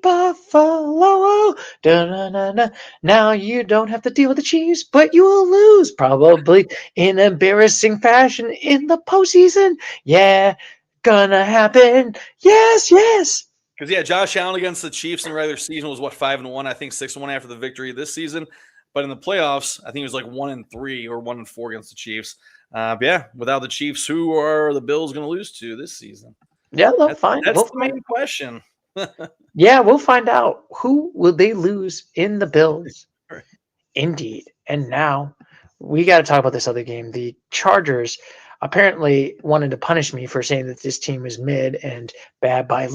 Buffalo. Da-na-na-na. Now you don't have to deal with the Chiefs, but you will lose probably in embarrassing fashion in the postseason. Yeah, gonna happen. Yes. Because, Josh Allen against the Chiefs in the regular season was, 5-1? I think 6-1 after the victory this season. But in the playoffs, I think it was 1-3 or 1-4 against the Chiefs. Without the Chiefs, who are the Bills going to lose to this season? Yeah, they'll find. That's the main question. Yeah, we'll find out. Who will they lose in the Bills? Indeed. And now we got to talk about this other game. The Chargers apparently wanted to punish me for saying that this team is mid and bad by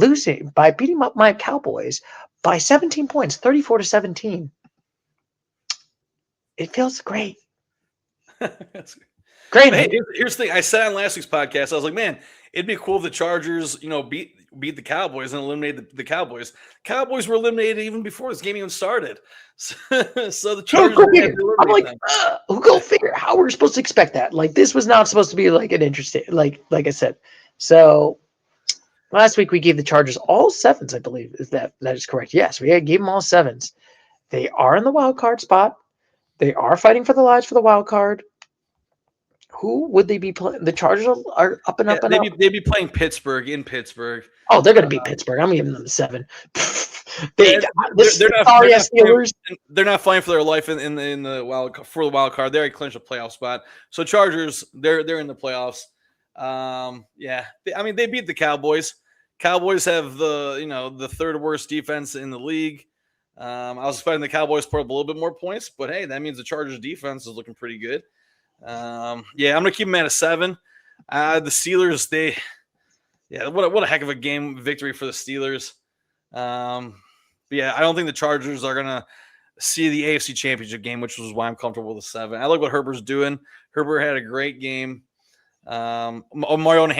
beating up my Cowboys by 17 points, 34-17. It feels great. Great. Hey, here's the thing. I said on last week's podcast, I was like, man, it'd be cool if the Chargers, beat the Cowboys and eliminate the Cowboys. Cowboys were eliminated even before this game even started. So the Chargers. I'm like, go figure. How we're supposed to expect that? This was not supposed to be an interesting, like I said. So last week we gave the Chargers all 7s, I believe. That is correct? Yes, we gave them all 7s. They are in the wild card spot. They are fighting for the lives for the wild card. Who would they be playing? The Chargers are up and up and up. They'd be playing Pittsburgh in Pittsburgh. Oh, they're going to beat Pittsburgh. I'm giving them 7. They're not fighting for their life in the wild card. They already clinched a playoff spot. So Chargers, they're in the playoffs. They beat the Cowboys. Cowboys have the 3rd worst defense in the league. I was expecting the Cowboys to put up a little bit more points, but hey, that means the Chargers defense is looking pretty good. Yeah, I'm gonna keep them at a 7. The Steelers, what a heck of a game victory for the Steelers. But yeah, I don't think the Chargers are gonna see the AFC Championship game, which was why I'm comfortable with a 7. I like what Herbert's doing. Herbert had a great game. Omarion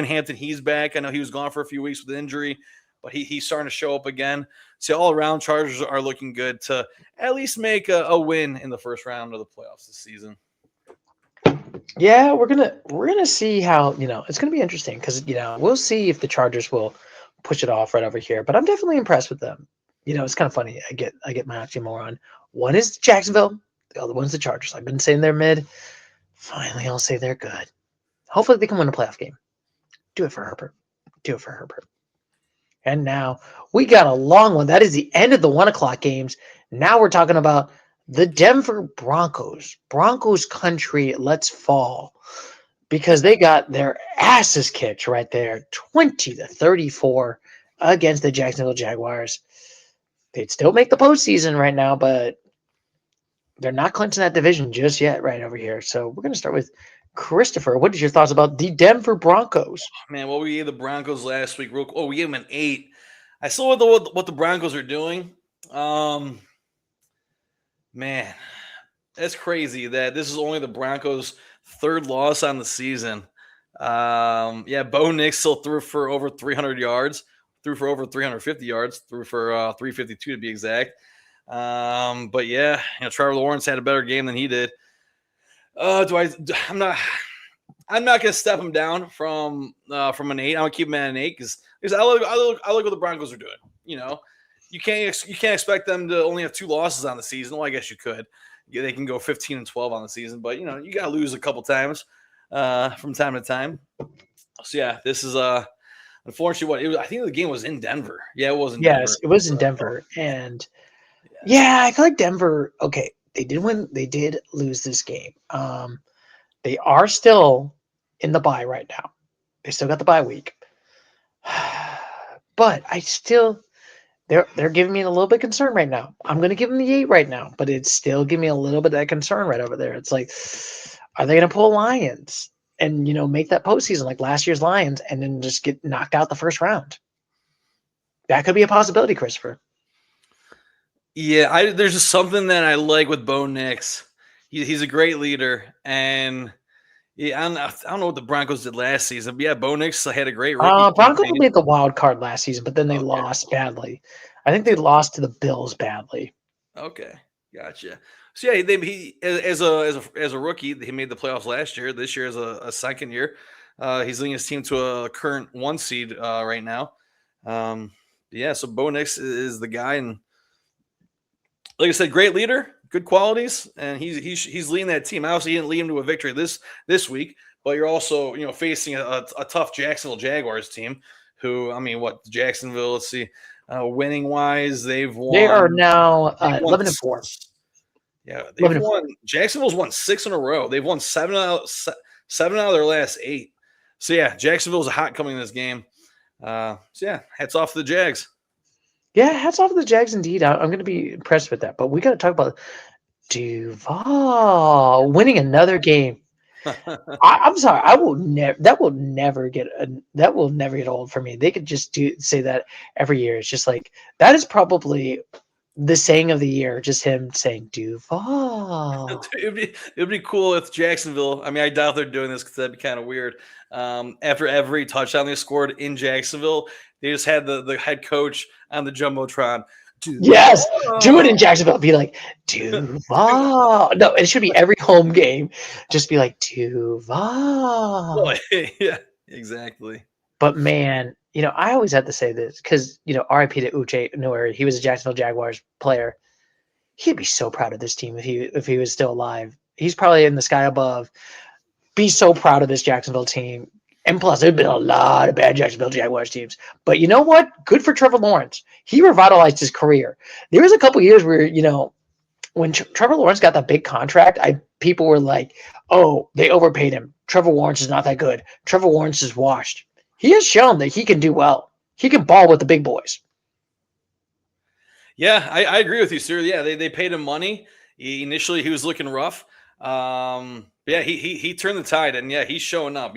Hampton, he's back. I know he was gone for a few weeks with injury, but he's starting to show up again. So all around, Chargers are looking good to at least make a win in the first round of the playoffs this season. Yeah, we're gonna see how, it's gonna be interesting because we'll see if the Chargers will push it off right over here. But I'm definitely impressed with them. It's kind of funny. I get my oxymoron. One is Jacksonville, the other one's the Chargers. I've been saying they're mid. Finally, I'll say they're good. Hopefully, they can win a playoff game. Do it for Herbert. And now we got a long one. That is the end of the 1:00 games. Now we're talking about the Denver Broncos. Broncos country, let's fall. Because they got their asses kicked right there, 20-34 against the Jacksonville Jaguars. They'd still make the postseason right now, but they're not clinching that division just yet right over here. So we're going to start with Christopher. What is your thoughts about the Denver Broncos? Man, what we gave the Broncos last week? We gave them an 8. I saw what the Broncos are doing. Man, that's crazy that this is only the Broncos' 3rd loss on the season. Bo Nix still threw for over 300 yards, threw for over 350 yards, threw for 352 to be exact. But yeah, Trevor Lawrence had a better game than he did. I'm not gonna step him down from an 8. I'm gonna keep him at an 8 because I look what the Broncos are doing. You can't expect them to only have 2 losses on the season. Well, I guess you could. They can go 15-12 on the season, but you got to lose a couple times from time to time. So yeah, this is unfortunately I think the game was in Denver. Yeah, it was in Denver. Yes, it was in Denver, and I feel like Denver. Okay, they did win. They did lose this game. They are still in the bye right now. They still got the bye week, but they're giving me a little bit of concern right now. I'm going to give them the 8 right now, but it's still giving me a little bit of that concern right over there. It's like, are they going to pull Lions and, make that postseason like last year's Lions and then just get knocked out the first round? That could be a possibility, Christopher. Yeah, there's just something that I like with Bo Nix. He's a great leader, and I don't know what the Broncos did last season, but yeah, Bo Nix had a great rookie Broncos campaign. made the wild card last season, but then they lost badly. I think they lost to the Bills badly. Okay, gotcha. So yeah, he as a rookie, he made the playoffs last year. This year is a second year. He's leading his team to a current 1 seed right now. So Bo Nix is the guy, and like I said, great leader, good qualities, and he's leading that team. Obviously, he didn't lead him to a victory this week, but you're also facing a tough Jacksonville Jaguars team. Who Jacksonville? Let's see, winning wise, they've won. They are now 11-4. Yeah, they've won. Jacksonville's won 6 in a row. They've won 7 out of their last 8. So yeah, Jacksonville's hot coming in this game. Hats off to the Jags. Yeah, hats off to the Jags indeed. I'm going to be impressed with that. But we got to talk about Duval winning another game. I'm sorry. That will never get old for me. They could just say that every year. It's just like that is probably the saying of the year. Just him saying Duval. It'd be cool if Jacksonville. I doubt they're doing this because that'd be kind of weird. After every touchdown they scored in Jacksonville, they just had the head coach on the jumbotron. Duval. Yes, do it in Jacksonville. Be like Duval. No, it should be every home game. Just be like Duval. Yeah, exactly. But man, I always have to say this because R.I.P. to Uche Nori. He was a Jacksonville Jaguars player. He'd be so proud of this team if he was still alive. He's probably in the sky above. Be so proud of this Jacksonville team. And plus, there have been a lot of bad Jacksonville Jaguars teams. But you know what? Good for Trevor Lawrence. He revitalized his career. There was a couple years where, when Trevor Lawrence got that big contract, people were like, oh, they overpaid him. Trevor Lawrence is not that good. Trevor Lawrence is washed. He has shown that he can do well. He can ball with the big boys. Yeah, I agree with you, sir. Yeah, they paid him money. Initially, he was looking rough. Yeah, he turned the tide, and yeah, he's showing up.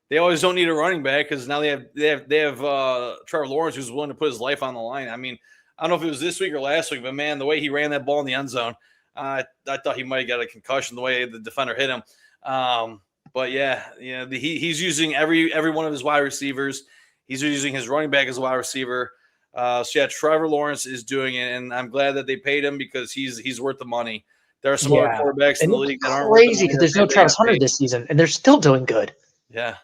They always don't need a running back because now they have Trevor Lawrence, who's willing to put his life on the line. I mean, I don't know if it was this week or last week, but man, the way he ran that ball in the end zone, I thought he might have got a concussion the way the defender hit him. But yeah, he's using every one of his wide receivers. He's using his running back as a wide receiver. So yeah, Trevor Lawrence is doing it, and I'm glad that they paid him because he's worth the money. There are some other quarterbacks in the league that aren't crazy because there's no Travis Hunter this season, and they're still doing good. Yeah.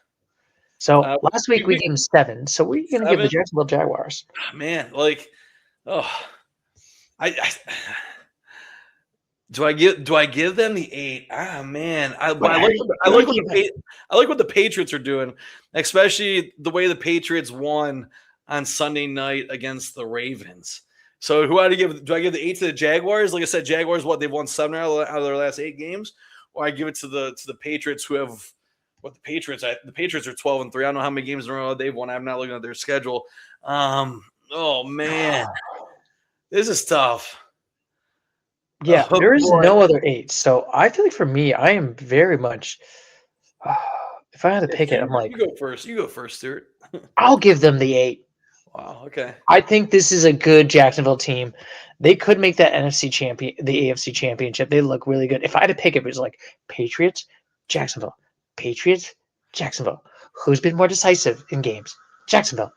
So last week we gave him 7. So we're going to give the Jacksonville Jaguars. Man, do I give them the 8? Man, I like what the Patriots are doing, especially the way the Patriots won on Sunday night against the Ravens. So do I give the 8 to the Jaguars? Like I said, Jaguars, they've won 7 out of their last 8 games, or I give it to the Patriots, who have the Patriots are 12-3. I don't know how many games in a row they've won. I'm not looking at their schedule. Oh man, this is tough. Yeah, there is no other 8. So I feel like for me, I am very much. If I had to pick it, I'm like, you go first. You go first, Stuart. I'll give them the 8. Wow. Okay. I think this is a good Jacksonville team. They could make that NFC champion, the AFC championship. They look really good. If I had to pick it, it was like Patriots, Jacksonville, Patriots, Jacksonville. Who's been more decisive in games? Jacksonville.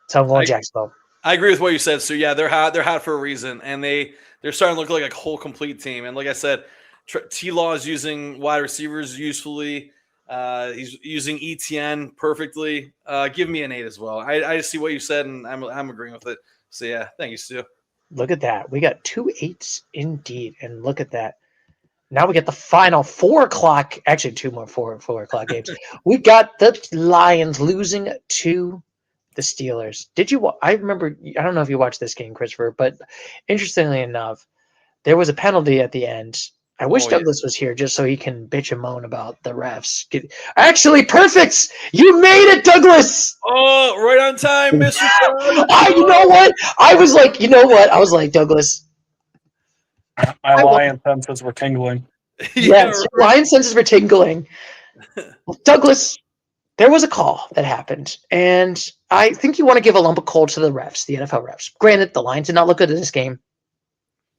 So I'm going Jacksonville. I agree with what you said. So yeah, they're hot. They're hot for a reason, and they're starting to look like a whole complete team. And like I said, T-Law is using wide receivers usefully. He's using ETN perfectly. Give me an 8 as well. I see what you said, and I'm agreeing with it. So yeah, thank you, Stu. Look at that. We got 2 8s indeed, and look at that. Now we get the final 4 o'clock. Actually, 2 more 4 o'clock games. We got the Lions losing to the Steelers. Did you? I remember. I don't know if you watched this game, Christopher, but interestingly enough, there was a penalty at the end. I wish Douglas was here just so he can bitch and moan about the refs. Actually, perfect! You made it, Douglas! Oh, right on time, Mr. You know what? I was like, Douglas. My lion senses were tingling. Yes, lion senses were tingling. Well, Douglas, there was a call that happened, and I think you want to give a lump of coal to the refs, the NFL refs. Granted, the Lions did not look good in this game.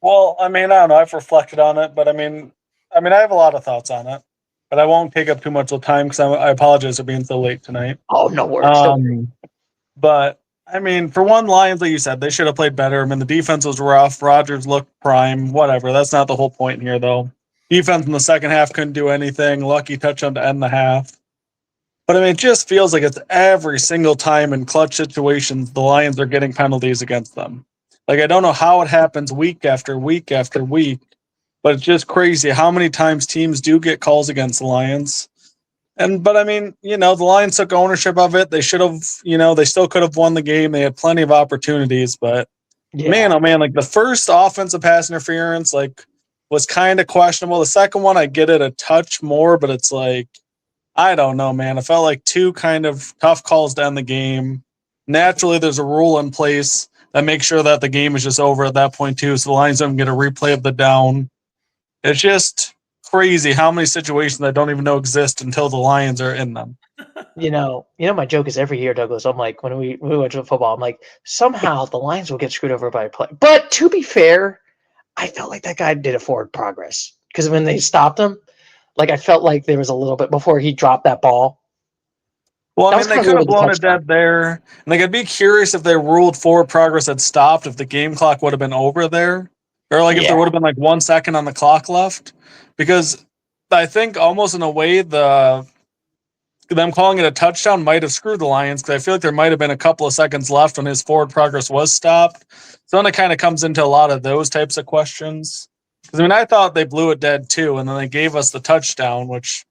Well, I mean, I don't know. I've reflected on it, but I mean, I have a lot of thoughts on it, but I won't take up too much of time because I apologize for being so late tonight. Oh, no worries. But I mean, for one, Lions, like you said, they should have played better. I mean, the defense was rough. Rodgers looked prime. Whatever. That's not the whole point here, though. Defense in the second half couldn't do anything. Lucky touchdown to end the half. But I mean, it just feels like it's every single time in clutch situations the Lions are getting penalties against them. Like, I don't know how it happens week after week after week, but it's just crazy how many times teams do get calls against the Lions. But I mean, the Lions took ownership of it. They should have, they still could have won the game. They had plenty of opportunities, but man, oh man, like the first offensive pass interference, was kind of questionable. The second one, I get it a touch more, but it's like, I don't know, man. It felt like 2 kind of tough calls to end the game. Naturally, there's a rule in place that makes sure that the game is just over at that point too, so the Lions don't get a replay of the down. It's just crazy how many situations I don't even know exist until the Lions are in them. My joke is every year, Douglas. I'm like, when we watch football, I'm like, somehow the Lions will get screwed over by a play. But to be fair, I felt like that guy did a forward progress because when they stopped him, I felt like there was a little bit before he dropped that ball. Well, I mean, they could have blown it dead there. And I'd be curious if they ruled forward progress had stopped, if the game clock would have been over there. Or if there would have been 1 second on the clock left. Because I think almost in a way them calling it a touchdown might have screwed the Lions because I feel like there might have been a couple of seconds left when his forward progress was stopped. So then it kind of comes into a lot of those types of questions. Because I thought they blew it dead too, and then they gave us the touchdown, which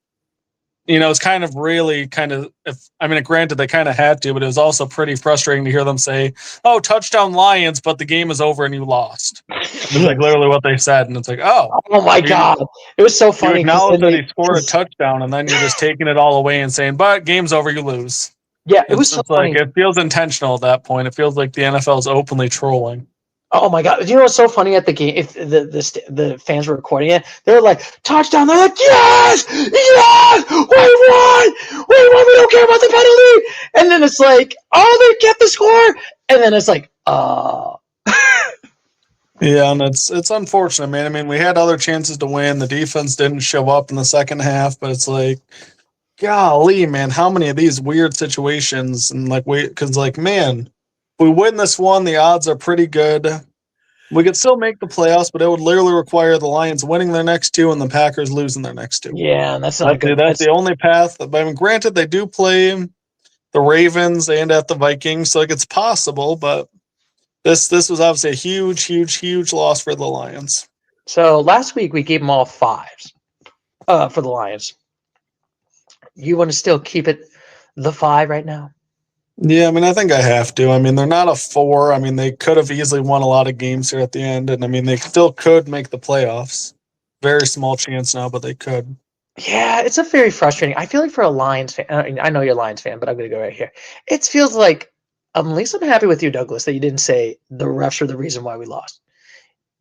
it's kind of really granted they kind of had to, but it was also pretty frustrating to hear them say, "Oh, touchdown Lions," but the game is over and you lost. It's literally what they said, and it's like, oh my God, it was so funny. You acknowledge that he scored a touchdown, and then you're just taking it all away and saying, "But game's over, you lose." Yeah, it was so funny. It feels intentional at that point. It feels like the NFL is openly trolling. Oh my god! You know what's so funny at the game? If the fans were recording it, they're like touchdown. They're like yes, yes, we won. We don't care about the penalty. And then it's like, oh, they get the score. And then it's like, Yeah, and it's unfortunate, man. I mean, we had other chances to win. The defense didn't show up in the second half, but it's like, golly, man, how many of these weird situations and because man, if we win this one, the odds are pretty good. We could still make the playoffs, but it would literally require the Lions winning their next two and the Packers losing their next two. yeah, that's not good. That's the only path. I mean, granted, they do play the Ravens and at the Vikings, so it's possible, but this was obviously a huge, huge, huge loss for the Lions. So last week we gave them all 5s for the Lions. You want to still keep it the 5 right now? Yeah, I mean, I think I have to. I mean, they're not a 4. I mean, they could have easily won a lot of games here at the end, and I mean, they still could make the playoffs. Very small chance now, but they could. Yeah, it's a very frustrating. I feel like for a Lions fan, I know you're a Lions fan, but I'm going to go right here. It feels like, at least I'm happy with you, Douglas, that you didn't say the refs are the reason why we lost.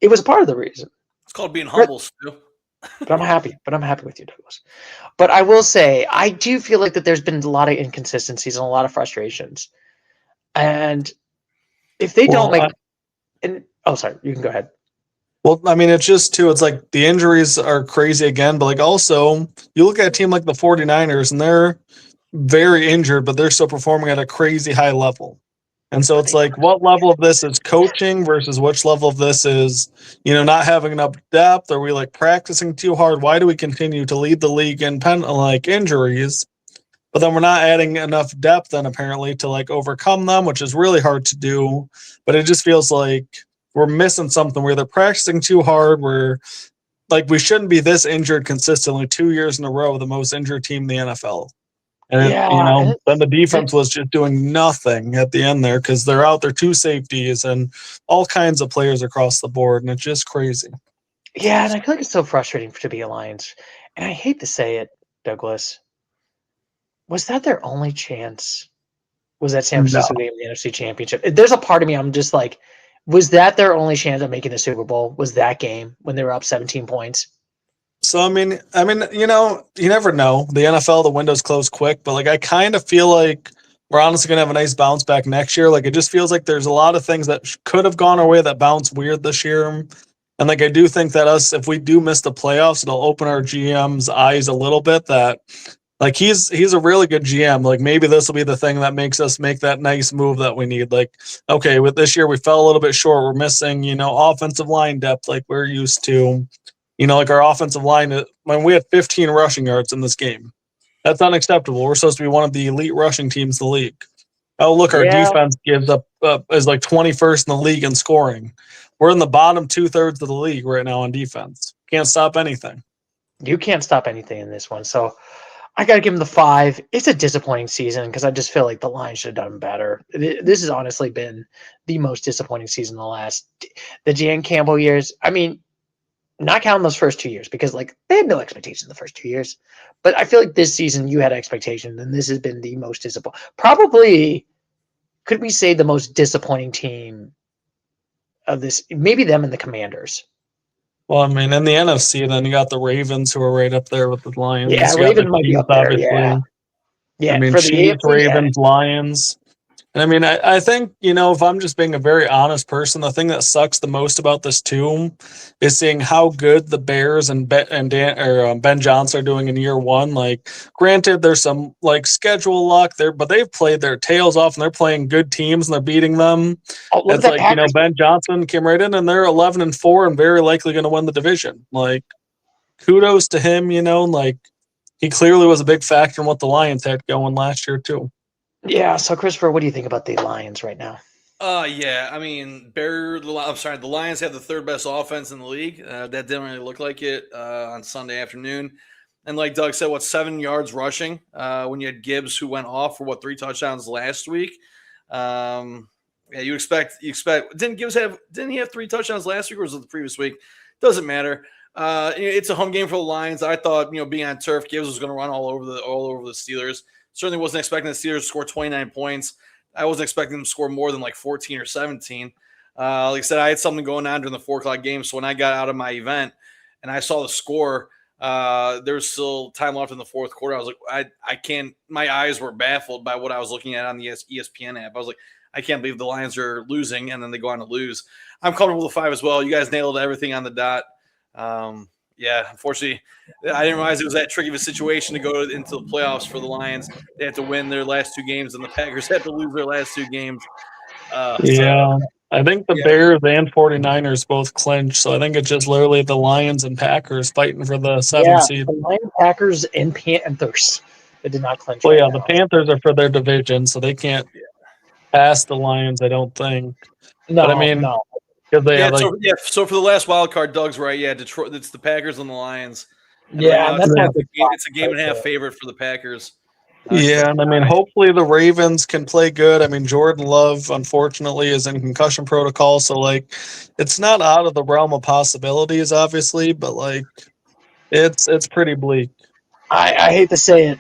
It was part of the reason. It's called being humble, Stu. But I'm happy. But I'm happy with you, Douglas. But I will say, I do feel like that there's been a lot of inconsistencies and a lot of frustrations. And if they don't sorry, you can go ahead. Well, I mean, it's just too, it's like the injuries are crazy again, but also you look at a team like the 49ers and they're very injured, but they're still performing at a crazy high level. And so it's like, what level of this is coaching versus which level of this is, not having enough depth? Are we practicing too hard? Why do we continue to lead the league in injuries? But then we're not adding enough depth then apparently to overcome them, which is really hard to do. But it just feels like we're missing something where they're practicing too hard. We're we shouldn't be this injured consistently 2 years in a row, the most injured team in the NFL. And then the defense was just doing nothing at the end there because they're out there 2 safeties and all kinds of players across the board, and it's just crazy. Yeah, and I feel like it's so frustrating to be a Lions. And I hate to say it, Douglas. Was that their only chance? Was that San Francisco game in the NFC Championship? There's a part of me I'm just like, was that their only chance of making the Super Bowl? Was that game when they were up 17 points? So I mean, you never know. The NFL, the window's closed quick, but I kind of feel like we're honestly gonna have a nice bounce back next year. It just feels like there's a lot of things that could have gone our way that bounce weird this year. And I do think that if we do miss the playoffs, it'll open our GM's eyes a little bit that he's a really good GM. Maybe this will be the thing that makes us make that nice move that we need. Okay, with this year we fell a little bit short. We're missing, offensive line depth like we're used to. Our offensive line, when we had 15 rushing yards in this game. That's unacceptable. We're supposed to be one of the elite rushing teams in the league. Oh, look, our defense gives up is 21st in the league in scoring. We're in the bottom 2/3 of the league right now on defense. Can't stop anything. You can't stop anything in this one. So I got to give them the 5. It's a disappointing season because I just feel like the Lions should have done better. This has honestly been the most disappointing season in the Dan Campbell years. I mean, not counting those first 2 years because they had no expectation the first 2 years. But I feel like this season you had expectations, and this has been the most disappointing. Probably, could we say the most disappointing team of this? Maybe them and the Commanders. Well, I mean, in the NFC, then you got the Ravens who are right up there with the Lions. Yeah, Ravens might be up there. Yeah. I mean, for the Chiefs, AFC, Ravens, Lions. And I mean, I think, if I'm just being a very honest person, the thing that sucks the most about this too is seeing how good the Bears and Ben Johnson are doing in year one. Granted, there's some schedule luck there, but they've played their tails off and they're playing good teams and they're beating them. It's Ben Johnson came right in and they're 11-4 and very likely going to win the division. Kudos to him, he clearly was a big factor in what the Lions had going last year too. Yeah. So, Christopher, what do you think about the Lions right now? Yeah. I mean, the Lions have the 3rd best offense in the league. That didn't really look like it on Sunday afternoon. And like Doug said, 7 yards rushing when you had Gibbs who went off for 3 touchdowns last week. You expect. Didn't he have 3 touchdowns last week or was it the previous week? Doesn't matter. It's a home game for the Lions. I thought, being on turf, Gibbs was going to run all over the Steelers. Certainly wasn't expecting the Steelers to score 29 points. I wasn't expecting them to score more than 14 or 17. Like I said, I had something going on during the 4 o'clock game. So when I got out of my event and I saw the score, there was still time left in the fourth quarter. I was like, I can't. My eyes were baffled by what I was looking at on the ESPN app. I was like, I can't believe the Lions are losing, and then they go on to lose. I'm comfortable with 5 as well. You guys nailed everything on the dot. Yeah, unfortunately, I didn't realize it was that tricky of a situation to go into the playoffs for the Lions. They had to win their last 2 games, and the Packers had to lose their last 2 games. Yeah. I think the Bears and 49ers both clinched, so I think it's just literally the Lions and Packers fighting for the 7th seed. The Lions, Packers, and Panthers. It did not clinch. Well, the Panthers are for their division, so they can't pass the Lions, I don't think. No, but I mean, no. So for the last wild card, Doug's right. Yeah, Detroit. It's the Packers and the Lions. And yeah, right now, it's a game and a half favorite for the Packers. Yeah, and I mean, hopefully the Ravens can play good. I mean, Jordan Love, unfortunately, is in concussion protocol, so, like, it's not out of the realm of possibilities, obviously, but, like, it's pretty bleak. I hate to say it.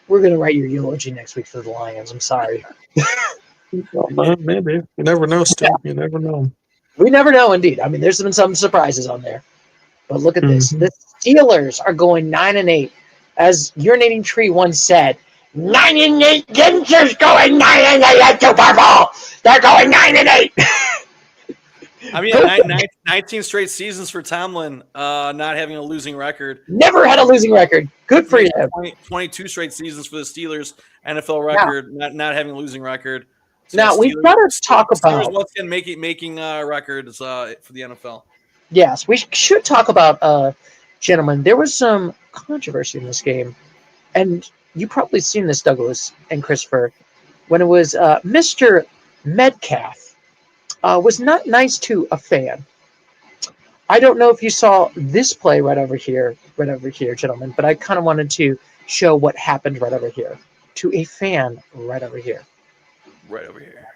We're going to write your eulogy next week for the Lions. I'm sorry. Well, maybe. You never know, Stu. Yeah. You never know. We never know, indeed. I mean, there's been some surprises on there. But look at this. The Steelers are going 9-8. As Urinating Tree once said, 9-8 Gingers going 9-8 at Super Bowl. They're going 9-8. I mean, 19 straight seasons for Tomlin, not having a losing record. Never had a losing record. Good for you. 22 straight seasons for the Steelers, NFL record, not having a losing record. So now, we've got to talk about... Steelers once again making records for the NFL. Yes, we should talk about... Gentlemen, there was some controversy in this game, and you probably seen this, Douglas and Christopher, when it was Mr. Metcalf was not nice to a fan. I don't know if you saw this play right over here, gentlemen, but I kind of wanted to show what happened right over here to a fan right over here. Right over here.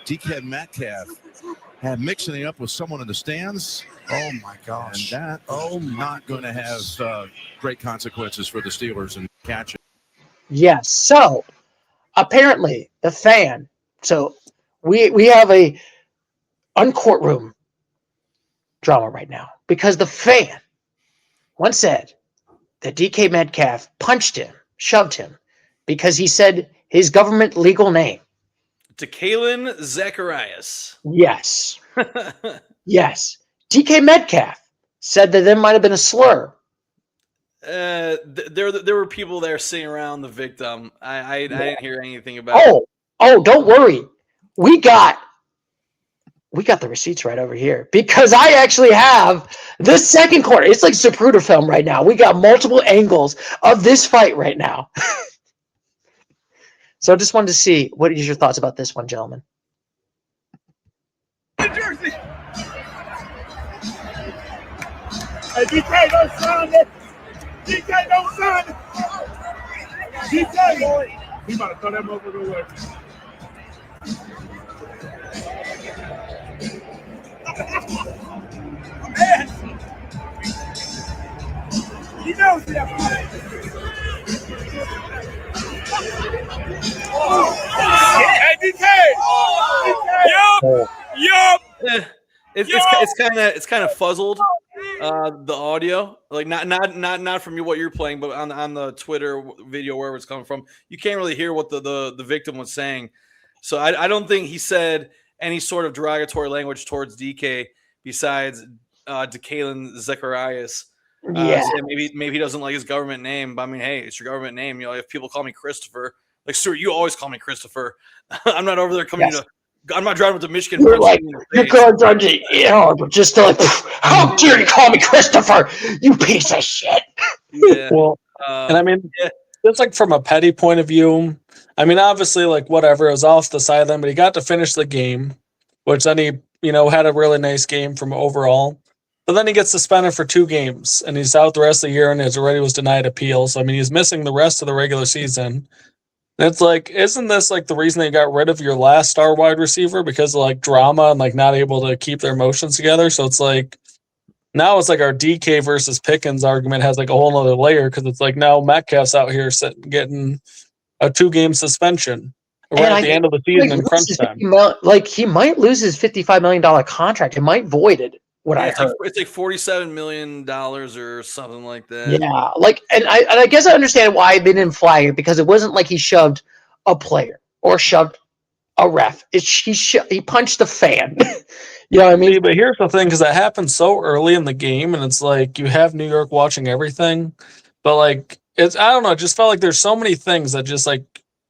DK Metcalf had mixing it up with someone in the stands. Oh, my gosh. And that not going to have great consequences for the Steelers and catch it. Yes. So, apparently, the fan. So, we have a uncourtroom drama right now because the fan once said that DK Metcalf punched him, shoved him, because he said his government legal name. DK Zacharias. Yes. Yes. DK Metcalf said that there might have been a slur. There were people there sitting around the victim. I didn't hear anything about it. Oh, don't worry. We got the receipts right over here because I actually have the second quarter. It's like Zapruder film right now. We got multiple angles of this fight right now. So I just wanted to see, what is your thoughts about this one, gentlemen? New Jersey. Hey, DK, don't sign it. DK, don't sign it. DK, boy. He about to throw that motherfucker away. Man. He knows he has to play. Hey, DK. Yup. It's kind of fuzzled. The audio, like not from what you're playing, but on the Twitter video, wherever it's coming from, you can't really hear what the victim was saying. So I don't think he said any sort of derogatory language towards DK besides DK Zacharias. Yeah. Maybe he doesn't like his government name, but I mean, hey, it's your government name. You know, if people call me Christopher, like, Stuart, you always call me Christopher. I'm not over there coming to. I'm not driving to Michigan. You're like, you're going to just like, how dare you call me Christopher, you piece of shit. Yeah. Well, and I mean, just like from a petty point of view, I mean, obviously, like, whatever, it was off the sideline, but he got to finish the game, which then he, had a really nice game from overall. But then he gets suspended for 2 games, and he's out the rest of the year, and was denied appeal. So, I mean, he's missing the rest of the regular season. And it's like, isn't this like the reason they got rid of your last star wide receiver because of like drama and like not able to keep their emotions together? So it's like, now it's like our DK versus Pickens argument has like a whole other layer because it's like now Metcalf's out here getting a 2-game suspension. right And at the end of the season in crunch time. He might lose his $55 million contract. It might void it. What I heard. It's like $47 million or something like that. Yeah, and I guess I understand why they didn't flag it, because it wasn't like he shoved a player or shoved a ref. He punched a fan. You know what I mean? See, but here's the thing, because that happened so early in the game, and it's like you have New York watching everything, but like I don't know, it just felt like there's so many things that just like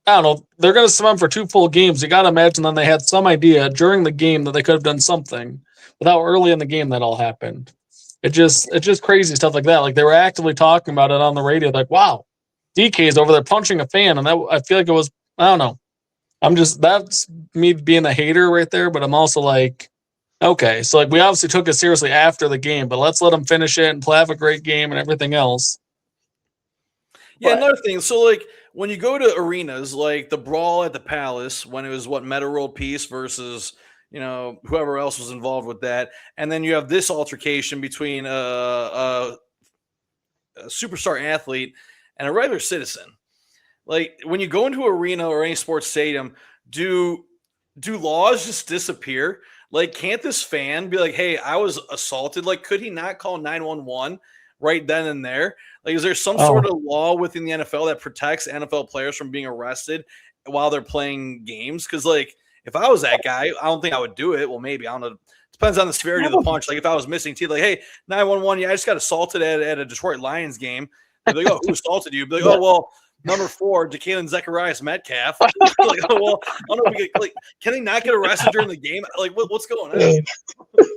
I don't know, they're going to sum for 2 full games. You got to imagine then they had some idea during the game that they could have done something. But how early in the game that all happened. It's just crazy stuff like that. Like they were actively talking about it on the radio. Like, wow, DK's over there punching a fan, and that I feel like it was. I don't know. That's me being a hater right there. But I'm also like, okay, so like we obviously took it seriously after the game, but let's let them finish it and have a great game and everything else. Yeah, another thing. So like when you go to arenas, like the brawl at the Palace, when it was Meta World Peace versus whoever else was involved with that. And then you have this altercation between a superstar athlete and a regular citizen. Like when you go into an arena or any sports stadium, do laws just disappear? Like, can't this fan be like, hey, I was assaulted? Like, could he not call 911 right then and there? Like, is there some sort of law within the NFL that protects NFL players from being arrested while they're playing games? Because like, if I was that guy, I don't think I would do it. Well, maybe. I don't know. Depends on the severity of the punch. Like if I was missing teeth, like, hey, 911, yeah, I just got assaulted at a Detroit Lions game. They'd be like, oh, who assaulted you? Be like, oh, well, number 4, DK Metcalf. Like, oh, well, I don't know if we get, can they not get arrested during the game? Like, what's going on?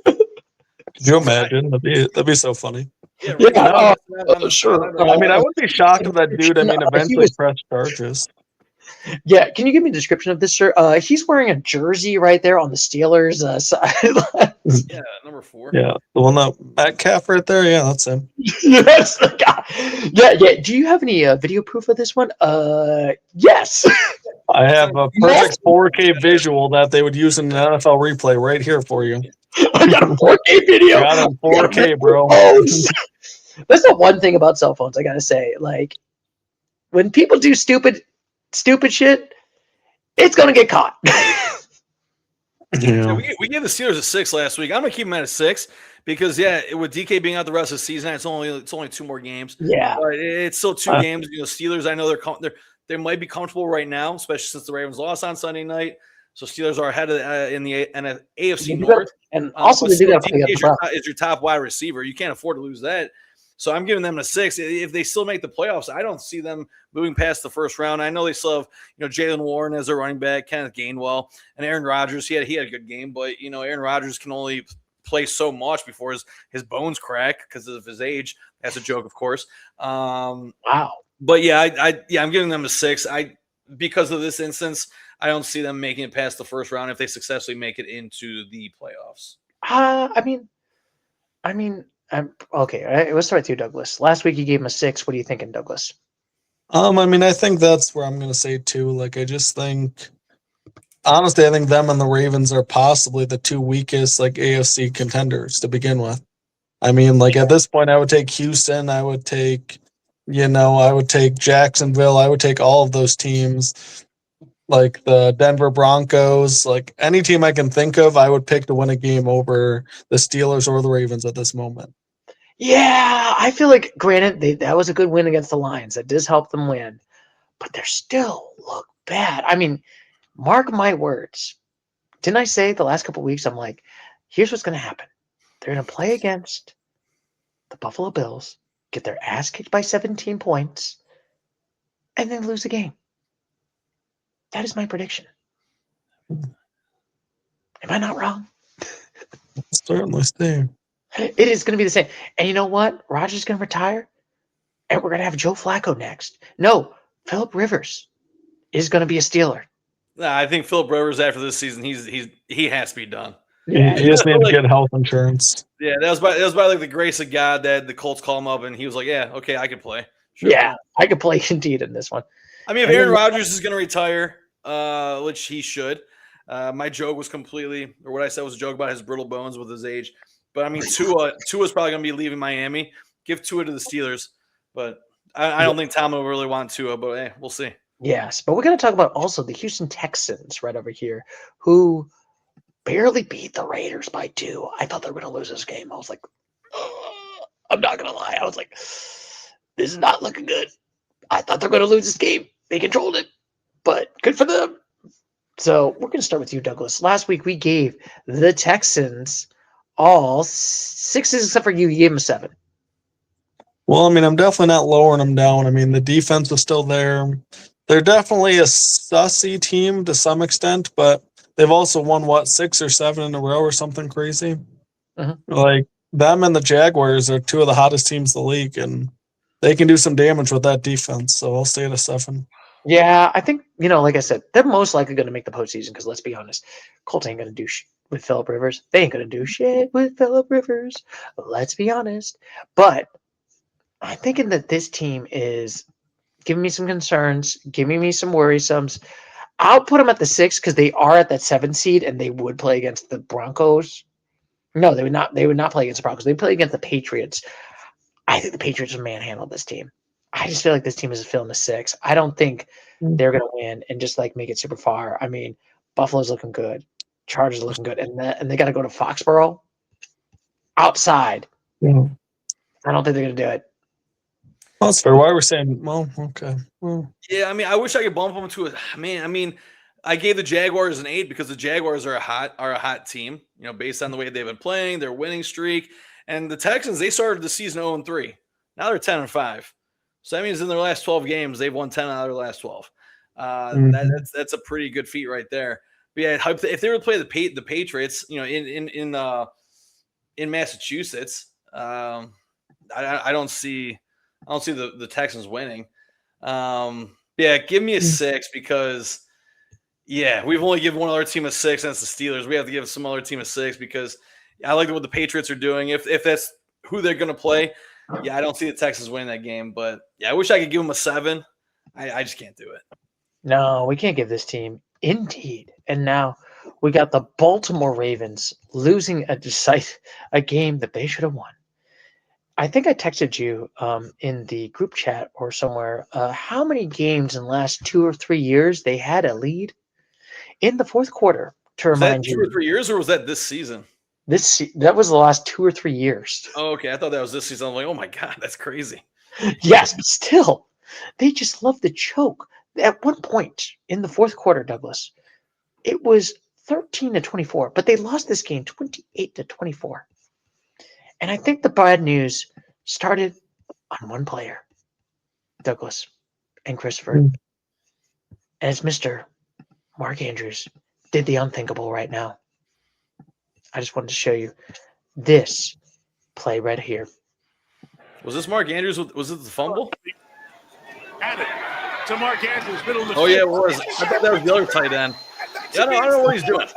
Could you imagine? That'd be so funny. Yeah, right. Sure. I mean, I wouldn't be shocked if that dude, eventually pressed charges. Yeah, can you give me a description of this, sir? He's wearing a jersey right there on the Steelers side. Yeah, number 4. Yeah, the one that Metcalf right there. Yeah, that's him. Yes, the guy. Yeah. Do you have any video proof of this one? Yes. I have a perfect 4K visual that they would use in an NFL replay right here for you. I got a 4K video. Got it in 4K, bro. That's the one thing about cell phones I gotta say. Like, when people do stupid shit, it's gonna get caught. Yeah. We gave the Steelers a 6 last week. I'm gonna keep them at a 6 because with DK being out the rest of the season, it's only 2 more games. Yeah, but it's still 2 games. Steelers, I know they might be comfortable right now, especially since the Ravens lost on Sunday night. So Steelers are ahead in the AFC North, and also they do that. DK is your top wide receiver. You can't afford to lose that. So I'm giving them a 6. If they still make the playoffs, I don't see them moving past the first round. I know they still have, Jalen Warren as a running back, Kenneth Gainwell, and Aaron Rodgers. He had a good game, but Aaron Rodgers can only play so much before his bones crack because of his age. That's a joke, of course. Wow. But yeah, I'm giving them a 6. Because of this instance, I don't see them making it past the first round if they successfully make it into the playoffs. Okay. Let's start with you, Douglas. Last week you gave him a 6. What are you thinking, Douglas? I think that's where I'm going to say 2. Like, I just think, honestly, I think them and the Ravens are possibly the 2 weakest AFC contenders to begin with. At this point, I would take Houston. I would take, I would take Jacksonville. I would take all of those teams. Like the Denver Broncos, any team I can think of, I would pick to win a game over the Steelers or the Ravens at this moment. Yeah, I feel like, granted, that was a good win against the Lions. That does help them win, but they still look bad. Mark my words. Didn't I say the last couple of weeks, I'm like, here's what's going to happen. They're going to play against the Buffalo Bills, get their ass kicked by 17 points, and then lose the game. That is my prediction. Am I not wrong? Certainly, Steve. It is going to be the same. And you know what? Rodgers is going to retire, and we're going to have Joe Flacco next. No, Phillip Rivers is going to be a Steeler. Nah, I think Phillip Rivers after this season, he has to be done. Yeah, he just needs to get health insurance. Yeah, that was by the grace of God that the Colts call him up, and he was like, "Yeah, okay, I can play." Sure. Yeah, I could play indeed in this one. If Aaron Rodgers is going to retire, which he should, my joke was what I said was a joke about his brittle bones with his age. But Tua's probably going to be leaving Miami. Give Tua to the Steelers, but I don't think Tom will really want Tua. But hey, we'll see. Yes, but we're going to talk about also the Houston Texans right over here, who barely beat the Raiders by 2. I thought they were going to lose this game. I was like, I'm not going to lie. I was like, this is not looking good. I thought they were going to lose this game. They controlled it, but good for them. So we're going to start with you, Douglas. Last week we gave the Texans all 6s except for you. You gave them a 7. Well, I mean, I'm definitely not lowering them down. I mean, the defense is still there. They're definitely a sussy team to some extent, but they've also won, 6 or 7 in a row or something crazy. Like, them and the Jaguars are 2 of the hottest teams in the league, and they can do some damage with that defense, so I'll stay at a 7. Yeah, I think, like I said, they're most likely going to make the postseason because let's be honest, Colts ain't going to do shit with Phillip Rivers. They ain't going to do shit with Phillip Rivers. Let's be honest. But I'm thinking that this team is giving me some concerns, giving me some worrisomes. I'll put them at the 6 because they are at that 7 seed and they would play against the Broncos. No, they would not. They would not play against the Broncos. They play against the Patriots. I think the Patriots will manhandle this team. I just feel like this team is filling the 6. I don't think they're going to win and just like make it super far. I mean, Buffalo's looking good, Chargers are looking good, and they got to go to Foxborough outside. Yeah. I don't think they're going to do it. That's fair. Why we're saying, well, okay. Well, Yeah, I mean, I wish I could bump them to a man. I mean, I gave the Jaguars an 8 because the Jaguars are a hot team. Based on the way they've been playing, their winning streak, and the Texans, they started the season 0-3. Now they're 10-5. So that means in their last 12 games, they've won 10 out of their last 12. That's a pretty good feat right there. But yeah, if they were to play the Patriots, in Massachusetts, I don't see the Texans winning. Yeah, give me a 6 because we've only given one other team a 6, and that's the Steelers. We have to give some other team a 6 because I like what the Patriots are doing. If that's who they're going to play, I don't see the Texans winning that game. But I wish I could give them a 7. I just can't do it. No, we can't give this team. Indeed. And now we got the Baltimore Ravens losing a game that they should have won. I think I texted you in the group chat or somewhere how many games in the last 2 or 3 years they had a lead in the fourth quarter. To Was that remind 2 you, or 3 years, or was that this season? That was the last 2 or 3 years. Oh, okay. I thought that was this season. I'm like, oh my God, that's crazy. Yes, but still, they just love to choke. At one point in the fourth quarter, Douglas, it was 13-24, but they lost this game 28-24. And I think the bad news started on one player, Douglas and Christopher. And it's Mr. Mark Andrews did the unthinkable right now. I just wanted to show you this play right here. Was this Mark Andrews? Was it the fumble? At it to Mark Andrews, middle of the Oh, yeah, it was. I thought that was the other tight end. I don't know what he's doing.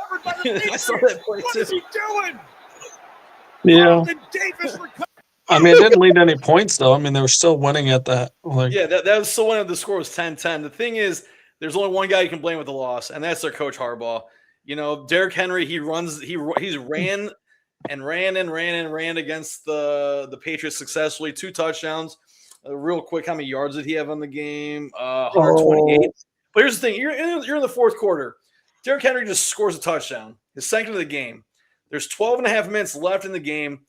I saw that play What too. is he doing? yeah. Davis I mean, it didn't lead to any points, though. I mean, they were still winning at that. Like, Yeah, that was so one of the score was 10-10. The thing is, there's only one guy you can blame with the loss, and that's their coach Harbaugh. Derrick Henry, he's ran against the Patriots successfully, 2 touchdowns. Real quick, how many yards did he have on the game? 128. But here's the thing: you're in the fourth quarter. Derrick Henry just scores a touchdown, his second of the game. There's 12 and a half minutes left in the game,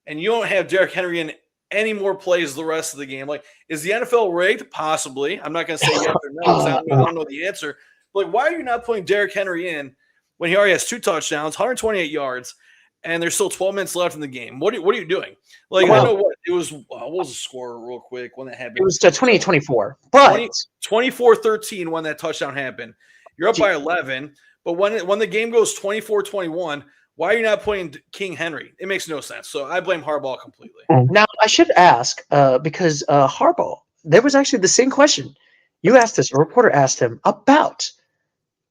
and you don't have Derrick Henry in any more plays the rest of the game. Like, is the NFL rigged? Possibly. I'm not going to say yes or no because I don't know the answer. But like, why are you not putting Derrick Henry in when he already has 2 touchdowns, 128 yards, and there's still 12 minutes left in the game? What are you doing? Like, I know what it was. What was the score real quick when that happened? It was 20-24, but 24-13 when that touchdown happened. You're up by 11, but when the game goes 24-21, why are you not playing King Henry? It makes no sense. So I blame Harbaugh completely. Now I should ask because Harbaugh, there was actually the same question. You asked this, a reporter asked him about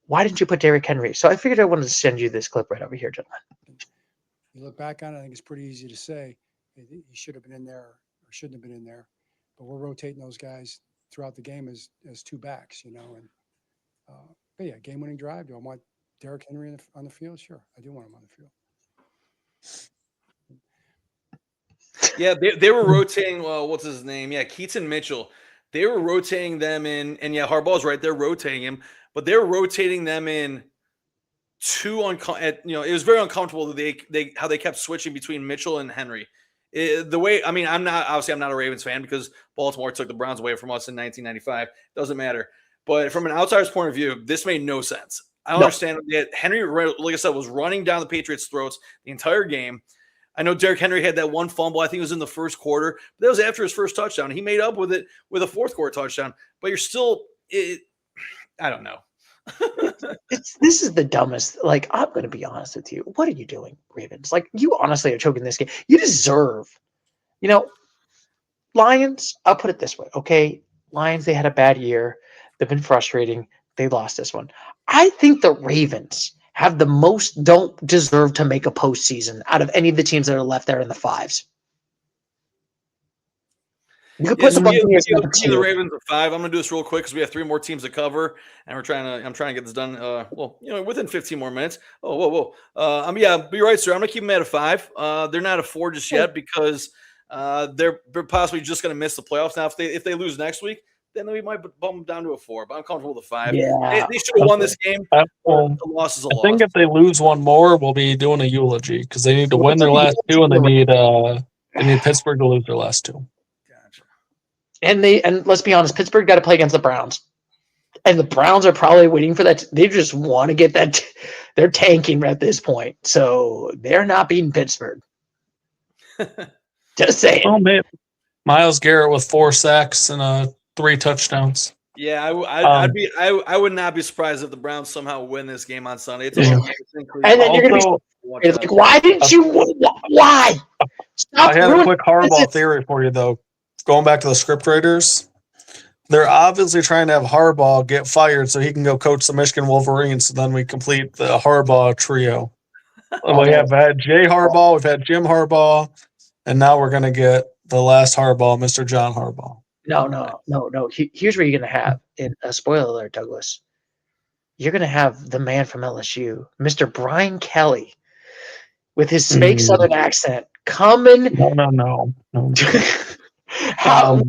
why didn't you put Derrick Henry? So I figured I wanted to send you this clip right over here, gentlemen. You look back on it, I think it's pretty easy to say he should have been in there or shouldn't have been in there. But we're rotating those guys throughout the game as 2 backs, And but yeah, game-winning drive. Do I want Derrick Henry on the field? Sure, I do want him on the field. Yeah, they were rotating. What's his name? Yeah, Keaton Mitchell. they were rotating them in, and yeah, Harbaugh's right. They're rotating him, but they're rotating them in it was very uncomfortable that how they kept switching between Mitchell and Henry. I'm not a Ravens fan because Baltimore took the Browns away from us in 1995. Doesn't matter. But from an outsider's point of view, this made no sense. I don't understand that Henry, like I said, was running down the Patriots' throats the entire game. I know Derrick Henry had that one fumble. I think it was in the first quarter. But that was after his first touchdown. He made up with it with a fourth quarter touchdown. But you're still I don't know. This is the dumbest. Like, I'm going to be honest with you. What are you doing, Ravens? Like, you honestly are choking this game. You deserve, Lions, I'll put it this way, okay? Lions, they had a bad year. They've been frustrating. They lost this one. I think the Ravens don't deserve to make a postseason out of any of the teams that are left there in the fives. You could put the Buccaneers in the Ravens at 5. I'm going to do this real quick because we have 3 more teams to cover, and I'm trying to get this done. Within 15 more minutes. But you're right, sir. I'm going to keep them at a 5. They're not a 4 just yet because they're possibly just going to miss the playoffs. Now, if they lose next week, then we might bump them down to a 4. But I'm comfortable with a 5. Yeah. They should have won this game. The loss is a loss. I think if they lose one more, we'll be doing a eulogy because they need to win their last 2, and they need Pittsburgh to lose their last 2. And let's be honest, Pittsburgh got to play against the Browns. And the Browns are probably waiting for that. They just want to get that. They're tanking at this point. So they're not beating Pittsburgh. Just saying. Oh, man. Myles Garrett with 4 sacks and 3 touchdowns. Yeah, I would not be surprised if the Browns somehow win this game on Sunday. It's and then you're going to be like, why didn't you win? Why? I had a quick Harbaugh theory for you, though. Going back to the script writers, they're obviously trying to have Harbaugh get fired so he can go coach the Michigan Wolverines. So then we complete the Harbaugh trio. We have had Jay Harbaugh, we've had Jim Harbaugh, and now we're going to get the last Harbaugh, Mr. John Harbaugh. No. Here's what you're going to have. Spoiler alert, Douglas. You're going to have the man from LSU, Mr. Brian Kelly, with his fake Southern accent coming. No. After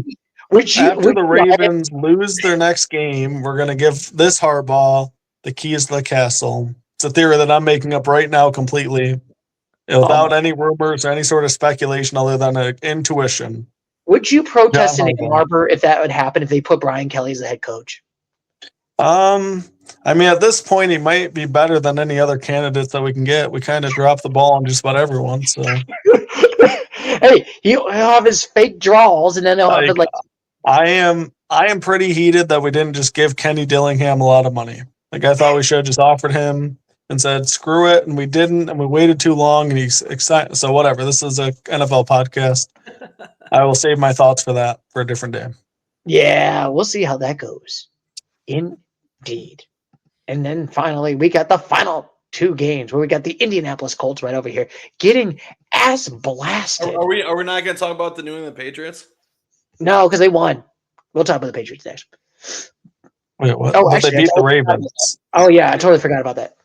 the Ravens lose their next game, we're going to give this Harbaugh the keys to the castle. It's a theory that I'm making up right now completely without any rumors or any sort of speculation other than an intuition. Would you protest in Ann Arbor if that would happen, if they put Brian Kelly as the head coach? At this point, he might be better than any other candidates that we can get. We kind of dropped the ball on just about everyone, so... Hey, he'll have his fake draws, and then he'll have to I am pretty heated that we didn't just give Kenny Dillingham a lot of money. Like, I thought we should have just offered him and said, screw it, and we didn't, and we waited too long, and he's excited. So whatever, this is a NFL podcast. I will save my thoughts for that for a different day. Yeah, we'll see how that goes. Indeed. And then finally, we got the final 2 games where we got the Indianapolis Colts right over here getting ass blasted. Are we not going to talk about the New England Patriots? No, because they won. We'll talk about the Patriots next. Wait, what? Oh, actually, they beat the Ravens. Oh yeah, I totally forgot about that.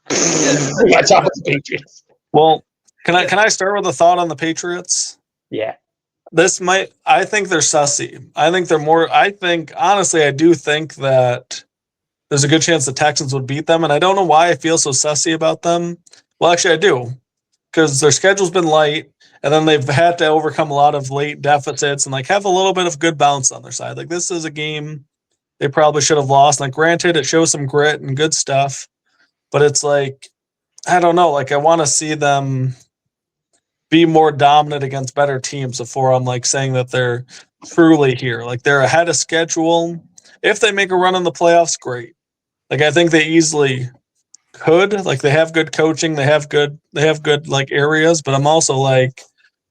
Yeah, talk about the Patriots. Well, can I start with a thought on the Patriots? Yeah. I think they're sussy. Honestly, I do think that there's a good chance the Texans would beat them, and I don't know why I feel so sussy about them. Well, actually, I do, because their schedule's been light, and then they've had to overcome a lot of late deficits and have a little bit of good bounce on their side. This is a game they probably should have lost. Granted, it shows some grit and good stuff, but it's I don't know. I want to see them be more dominant against better teams before I'm saying that they're truly here. They're ahead of schedule. If they make a run in the playoffs, great. I think they easily could. They have good coaching, they have good areas, but I'm also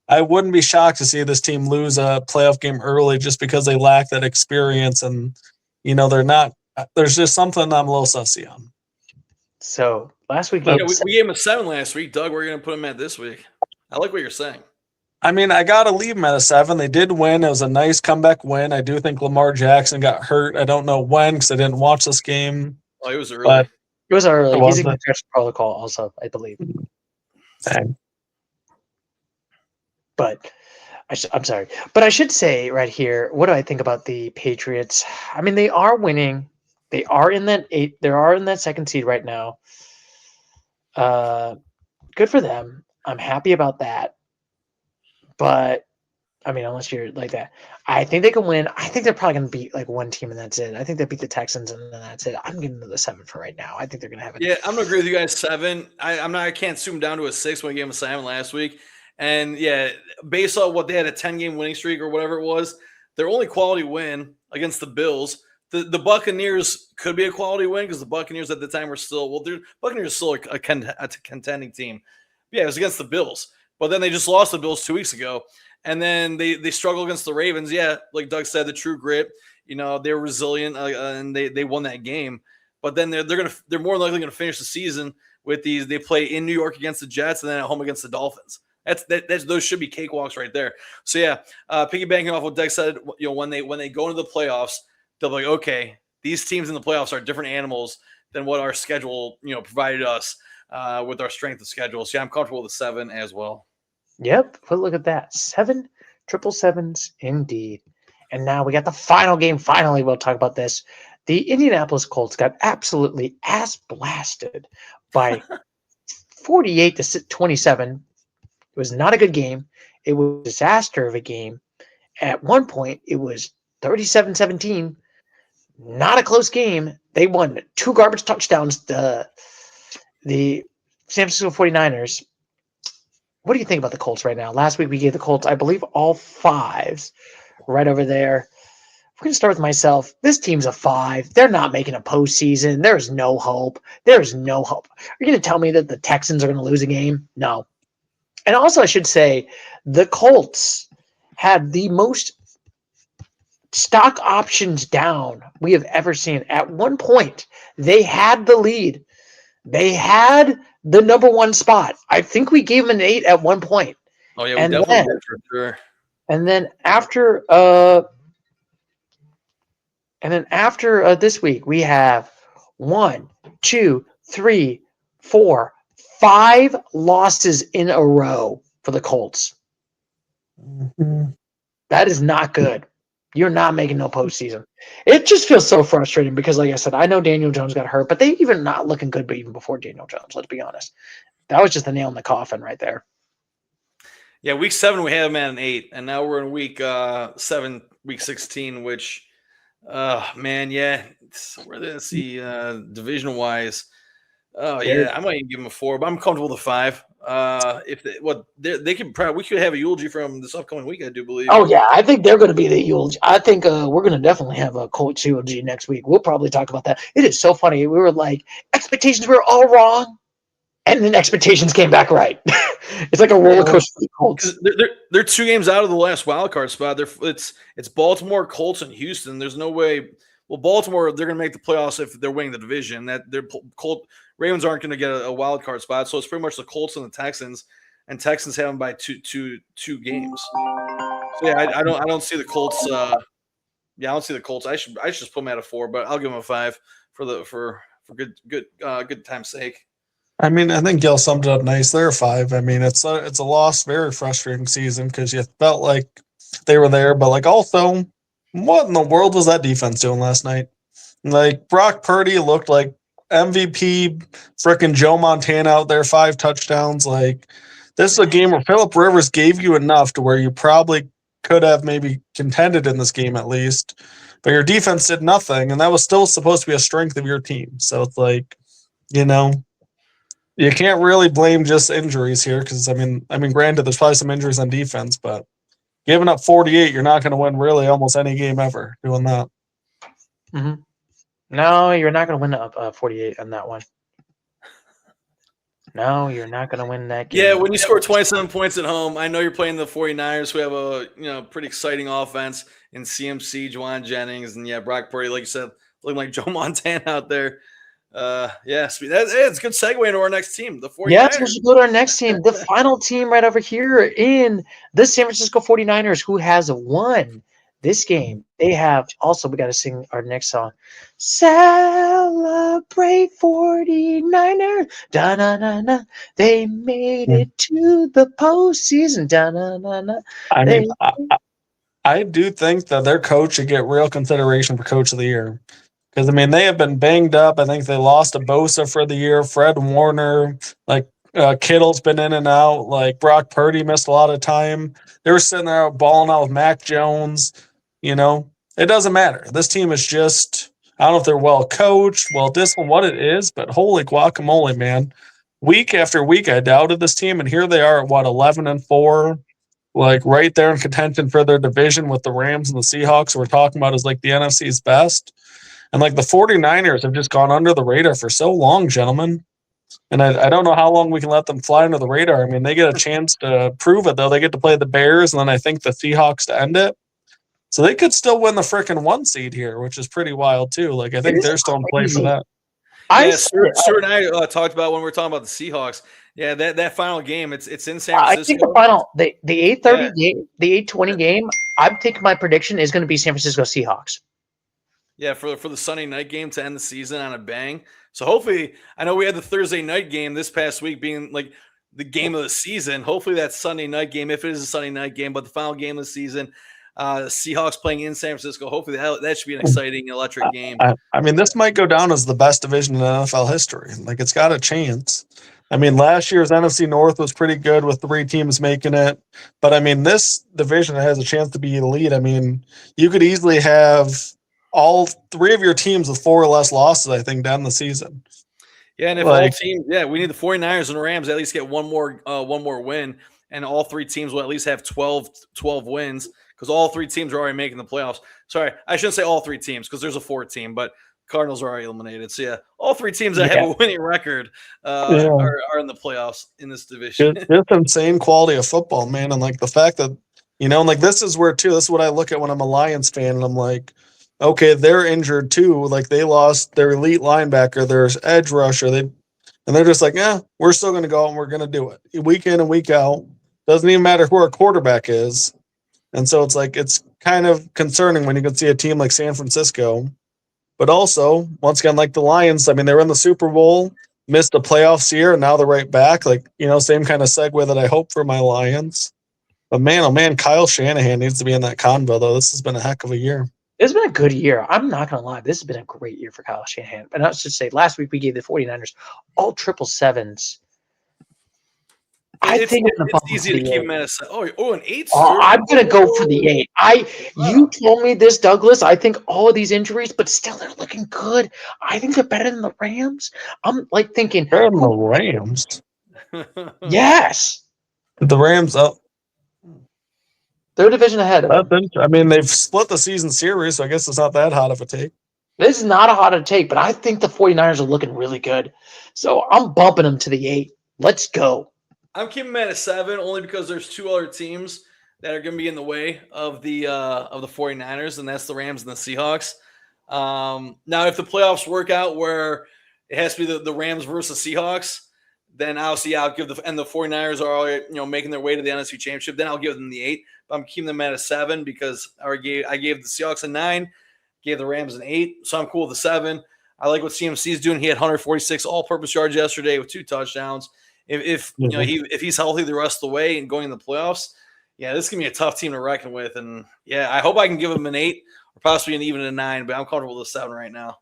I wouldn't be shocked to see this team lose a playoff game early just because they lack that experience, and they're not. There's just something I'm a little sussy on. So last week, we gave him a 7 last week, Doug. We're going to put him at this week. I like what you're saying. I got to leave them at a 7. They did win. It was a nice comeback win. I do think Lamar Jackson got hurt. I don't know when because I didn't watch this game. Oh, it was early. It was early. He's in concussion protocol also, I believe. Dang. But I'm sorry, but I should say right here, what do I think about the Patriots? I mean, they are winning. They are in that eight. They are in that second seed right now. Good for them. I'm happy about that. But I mean, unless you're like that, I think they can win. I think they're probably going to beat like one team and that's it. I think they beat the Texans and then that's it. I'm giving them the 7 for right now. I think they're going to have it. Yeah, I'm gonna agree with you guys. 7. I can't zoom down to a 6 when I gave them a 7 last week. And yeah, based on what they had a 10-game winning streak or whatever it was, their only quality win against the Bills. The Buccaneers could be a quality win because the Buccaneers at the time were still Buccaneers are still a contending team. Yeah, it was against the Bills, but then they just lost the Bills 2 weeks ago, and then they struggled against the Ravens. Yeah, like Doug said, the true grit. They were resilient and they won that game. But then they're more likely gonna finish the season with these. They play in New York against the Jets and then at home against the Dolphins. Those should be cakewalks right there. So yeah, piggybacking off what Doug said, when they go into the playoffs, they'll be like, okay, these teams in the playoffs are different animals than what our schedule provided us with our strength of schedule. So yeah, I'm comfortable with the 7 as well. Yep. But look at that. 7 triple sevens indeed. And now we got the final game. Finally, we'll talk about this. The Indianapolis Colts got absolutely ass blasted by 48-27. It was not a good game. It was a disaster of a game. At one point, it was 37-17. Not a close game. They won 2 garbage touchdowns. The San Francisco 49ers. What do you think about the Colts right now? Last week we gave the Colts, I believe, all 5s right over there. We're going to start with myself. This team's a 5. They're not making a postseason. There's no hope. There's no hope. Are you going to tell me that the Texans are going to lose a game? No. And also, I should say, the Colts had the most stock options down we have ever seen. At one point, they had the lead. They had the number 1 spot. I think we gave them an 8 at one point. Oh yeah, we definitely did for sure. And then after this week, we have 1, 2, 3, 4, 5 losses in a row for the Colts. Mhm. That is not good. You're not making no postseason. It just feels so frustrating because, like I said, I know Daniel Jones got hurt, but they even not looking good, but even before Daniel Jones, let's be honest. That was just a nail in the coffin right there. Yeah, week 7 we had them at an 8, and now we're in week 7, week 16, which, man, yeah, we're going to see division wise. Oh yeah, I might even give them a 4, but I'm comfortable with a 5. If we could have a eulogy from this upcoming week, I do believe. Oh yeah, I think they're going to be the eulogy. I think we're going to definitely have a Colts eulogy next week. We'll probably talk about that. It is so funny. We were like, expectations were all wrong, and then expectations came back right. It's like a roller coaster for the Colts. They're 2 games out of the last wild card spot. It's Baltimore, Colts, and Houston. There's no way. Well, Baltimore, they're going to make the playoffs if they're winning the division. That their Ravens aren't going to get a wild card spot, so it's pretty much the Colts and the Texans, and Texans have them by two games. So yeah, I don't see the Colts. I don't see the Colts. I should just put them at a 4, but I'll give them a 5 for good time's sake. I mean, I think Gil summed it up nice. They're a 5. I mean, it's a lost, very frustrating season because you felt like they were there, but like also, what in the world was that defense doing last night? Like Brock Purdy looked like MVP, freaking Joe Montana out there, 5 touchdowns. Like this is a game where Phillip Rivers gave you enough to where you probably could have maybe contended in this game at least, but your defense did nothing, and that was still supposed to be a strength of your team. So it's like, you can't really blame just injuries here because I mean, granted, there's probably some injuries on defense, but giving up 48, you're not going to win really almost any game ever doing that. Mm-hmm. No, you're not going to win up 48 on that one. No, you're not going to win that game. Yeah, when you score 27 points at home, I know you're playing the 49ers, who have a pretty exciting offense in CMC, Juwan Jennings, and yeah, Brock Purdy, like you said, looking like Joe Montana out there. It's a good segue into our next team, the 49ers. Yes, we should go to our next team, the final team right over here in the San Francisco 49ers, who has won This game, they have also, we got to sing our next song. Celebrate 49ers. Da-na-na-na. They made it to the postseason. Da-na-na-na. I They, mean, I do think that their coach should get real consideration for Coach of the Year. Because, I mean, they have been banged up. I think they lost to Bosa for the year, Fred Warner, like Kittle's been in and out. Like Brock Purdy missed a lot of time. They were sitting there balling out with Mac Jones. It doesn't matter. This team is just, I don't know if they're well coached, well disciplined, what it is, but holy guacamole, man. Week after week, I doubted this team, and here they are at 11-4, like right there in contention for their division with the Rams and the Seahawks. We're talking about as like the NFC's best. And like the 49ers have just gone under the radar for so long, gentlemen. And I don't know how long we can let them fly under the radar. I mean, they get a chance to prove it, though. They get to play the Bears and then I think the Seahawks to end it. So they could still win the freaking 1 seed here, which is pretty wild, too. Like, I think they're still in play for that. Stuart and I talked about when we were talking about the Seahawks. Yeah, that final game, it's in San Francisco. I think the final, the 8:30 game, the 8:20 game, I'm thinking my prediction is going to be San Francisco Seahawks. Yeah, for the Sunday night game to end the season on a bang. So hopefully, I know we had the Thursday night game this past week being like the game of the season. Hopefully that Sunday night game, if it is a Sunday night game, but the final game of the season, Seahawks playing in San Francisco. Hopefully that should be an exciting, electric game. I mean, this might go down as the best division in NFL history. Like, it's got a chance. I mean, last year's NFC North was pretty good with 3 teams making it. But, I mean, this division has a chance to be elite. I mean, you could easily have all 3 of your teams with 4 or less losses, I think, down the season. Yeah, and if all teams, we need the 49ers and Rams at least get one more win, and all 3 teams will at least have 12 wins because all 3 teams are already making the playoffs. Sorry, I shouldn't say all 3 teams because there's a 4th team, but Cardinals are already eliminated. So, yeah, all 3 teams that have a winning record are in the playoffs in this division. Just insane quality of football, man. And, like, the fact that, like, this is where, too, this is what I look at when I'm a Lions fan, and I'm like, okay, they're injured, too. Like, they lost their elite linebacker, their edge rusher. And they're just like, we're still going to go out and we're going to do it. Week in and week out. Doesn't even matter who our quarterback is. And so it's like, it's kind of concerning when you can see a team like San Francisco. But also, once again, like the Lions, I mean, they were in the Super Bowl, missed the playoffs here, and now they're right back. Like, same kind of segue that I hope for my Lions. But man, oh man, Kyle Shanahan needs to be in that convo, though. This has been a heck of a year. It's been a good year. I'm not going to lie. This has been a great year for Kyle Shanahan. And I was just say, last week we gave the 49ers all 777s. I think it's easy to keep him at an 8. I'm going to go for the 8. You told me this, Douglas. I think all of these injuries, but still they're looking good. I think they're better than the Rams. I'm like thinking better than the Rams. Yes. The Rams up. They're a division ahead of them. I mean, they've split the season series, so I guess it's not that hot of a take. This is not a hot take, but I think the 49ers are looking really good. So I'm bumping them to the 8. Let's go. I'm keeping them at a 7 only because there's 2 other teams that are going to be in the way of the 49ers, and that's the Rams and the Seahawks. Now, if the playoffs work out where it has to be the Rams versus Seahawks, then obviously I'll give the 49ers are all, making their way to the NFC Championship. Then I'll give them the 8. But I'm keeping them at a 7 because I gave the Seahawks a 9, gave the Rams an 8, so I'm cool with the 7. I like what CMC is doing. He had 146 all-purpose yards yesterday with 2 touchdowns. If he's healthy the rest of the way and going in the playoffs, this is gonna be a tough team to reckon with. And I hope I can give him an 8 or possibly even a 9, but I'm comfortable with a 7 right now.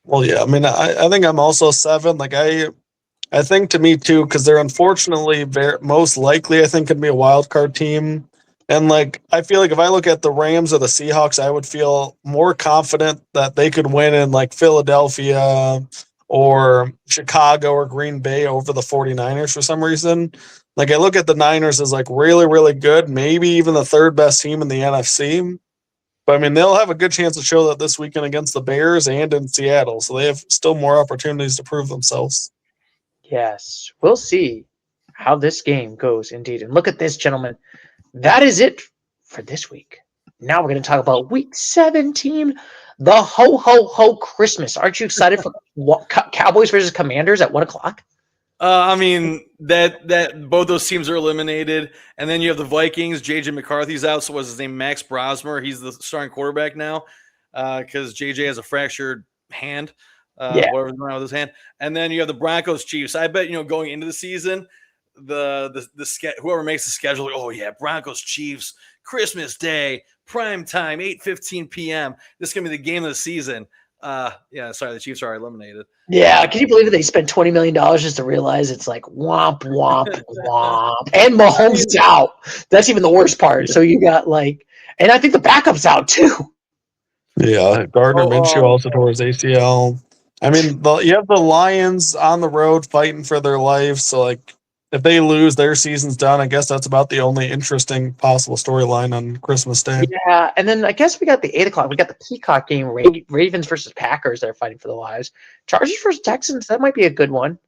Well, yeah, I mean, I think I'm also 7. Like I think to me too, because they're unfortunately most likely I think could be a wild card team. And like I feel like if I look at the Rams or the Seahawks, I would feel more confident that they could win in like Philadelphia or Chicago or Green Bay over the 49ers for some reason. Like I look at the Niners as like really, really good, maybe even the 3rd best team in the NFC. But I mean, they'll have a good chance to show that this weekend against the Bears and in Seattle. So they have still more opportunities to prove themselves. Yes, we'll see how this game goes indeed. And look at this, gentlemen. That is it for this week. Now we're going to talk about week 17, the ho, ho, ho Christmas. Aren't you excited for Cowboys versus Commanders at 1 o'clock? I mean that both those teams are eliminated, and then you have the Vikings. JJ McCarthy's out, so what's his name? Max Brosmer. He's the starting quarterback now because JJ has a fractured hand, whatever's going on with his hand. And then you have the Broncos Chiefs. I bet going into the season, the whoever makes the schedule, oh yeah, Broncos Chiefs, Christmas Day, prime time, 8:15 p.m. This is gonna be the game of the season. The Chiefs are eliminated. Yeah, can you believe it? They spent $20 million just to realize it's like womp, womp, womp. And Mahomes is out. That's even the worst part. So you got and I think the backup's out too. Yeah, Gardner Minshew also tore his ACL. I mean, you have the Lions on the road fighting for their life. So, if they lose, their season's done. I guess that's about the only interesting possible storyline on Christmas Day. Yeah, and then I guess we got the 8 o'clock. We got the Peacock game, Ravens versus Packers. They're fighting for the lives. Chargers versus Texans. That might be a good one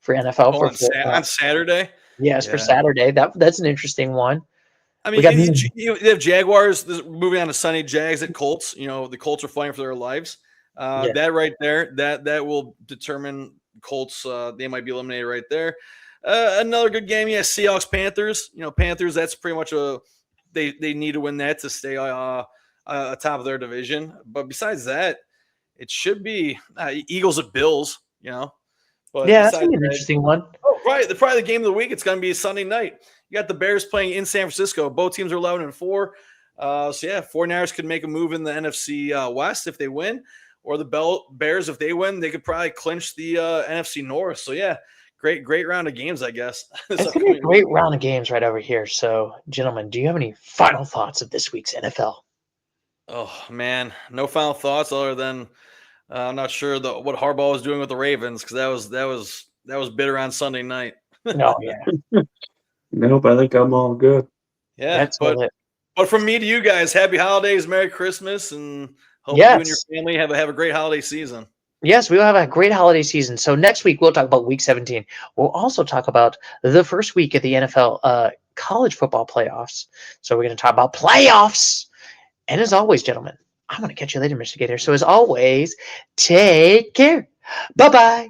for NFL. On Saturday? Yes, for Saturday. That's an interesting one. I mean, they have Jaguars moving on to Sunday. Jags at Colts. The Colts are fighting for their lives. That right there, that will determine Colts. They might be eliminated right there. Another good game, Seahawks Panthers. Panthers. That's pretty much they need to win that to stay atop of their division. But besides that, it should be Eagles at Bills. But that's gonna be an interesting one. Oh, right. Probably the game of the week. It's going to be Sunday night. You got the Bears playing in San Francisco. Both teams are 11-4. 49ers could make a move in the NFC West if they win, or the Bears, if they win, they could probably clinch the NFC North. So great round of games, I guess. It's going to be a great round of games right over here. So, gentlemen, do you have any final thoughts of this week's NFL? Oh man, no final thoughts other than I'm not sure what Harbaugh was doing with the Ravens because that was bitter on Sunday night. No, yeah. Nope, I think I'm all good. Yeah, but from me to you guys, happy holidays, Merry Christmas, and hope you and your family have a great holiday season. Yes, we will have a great holiday season. So next week we'll talk about Week 17. We'll also talk about the first week of the NFL college football playoffs. So we're going to talk about playoffs. And as always, gentlemen, I'm going to catch you later, Mr. Gator. So as always, take care. Bye-bye.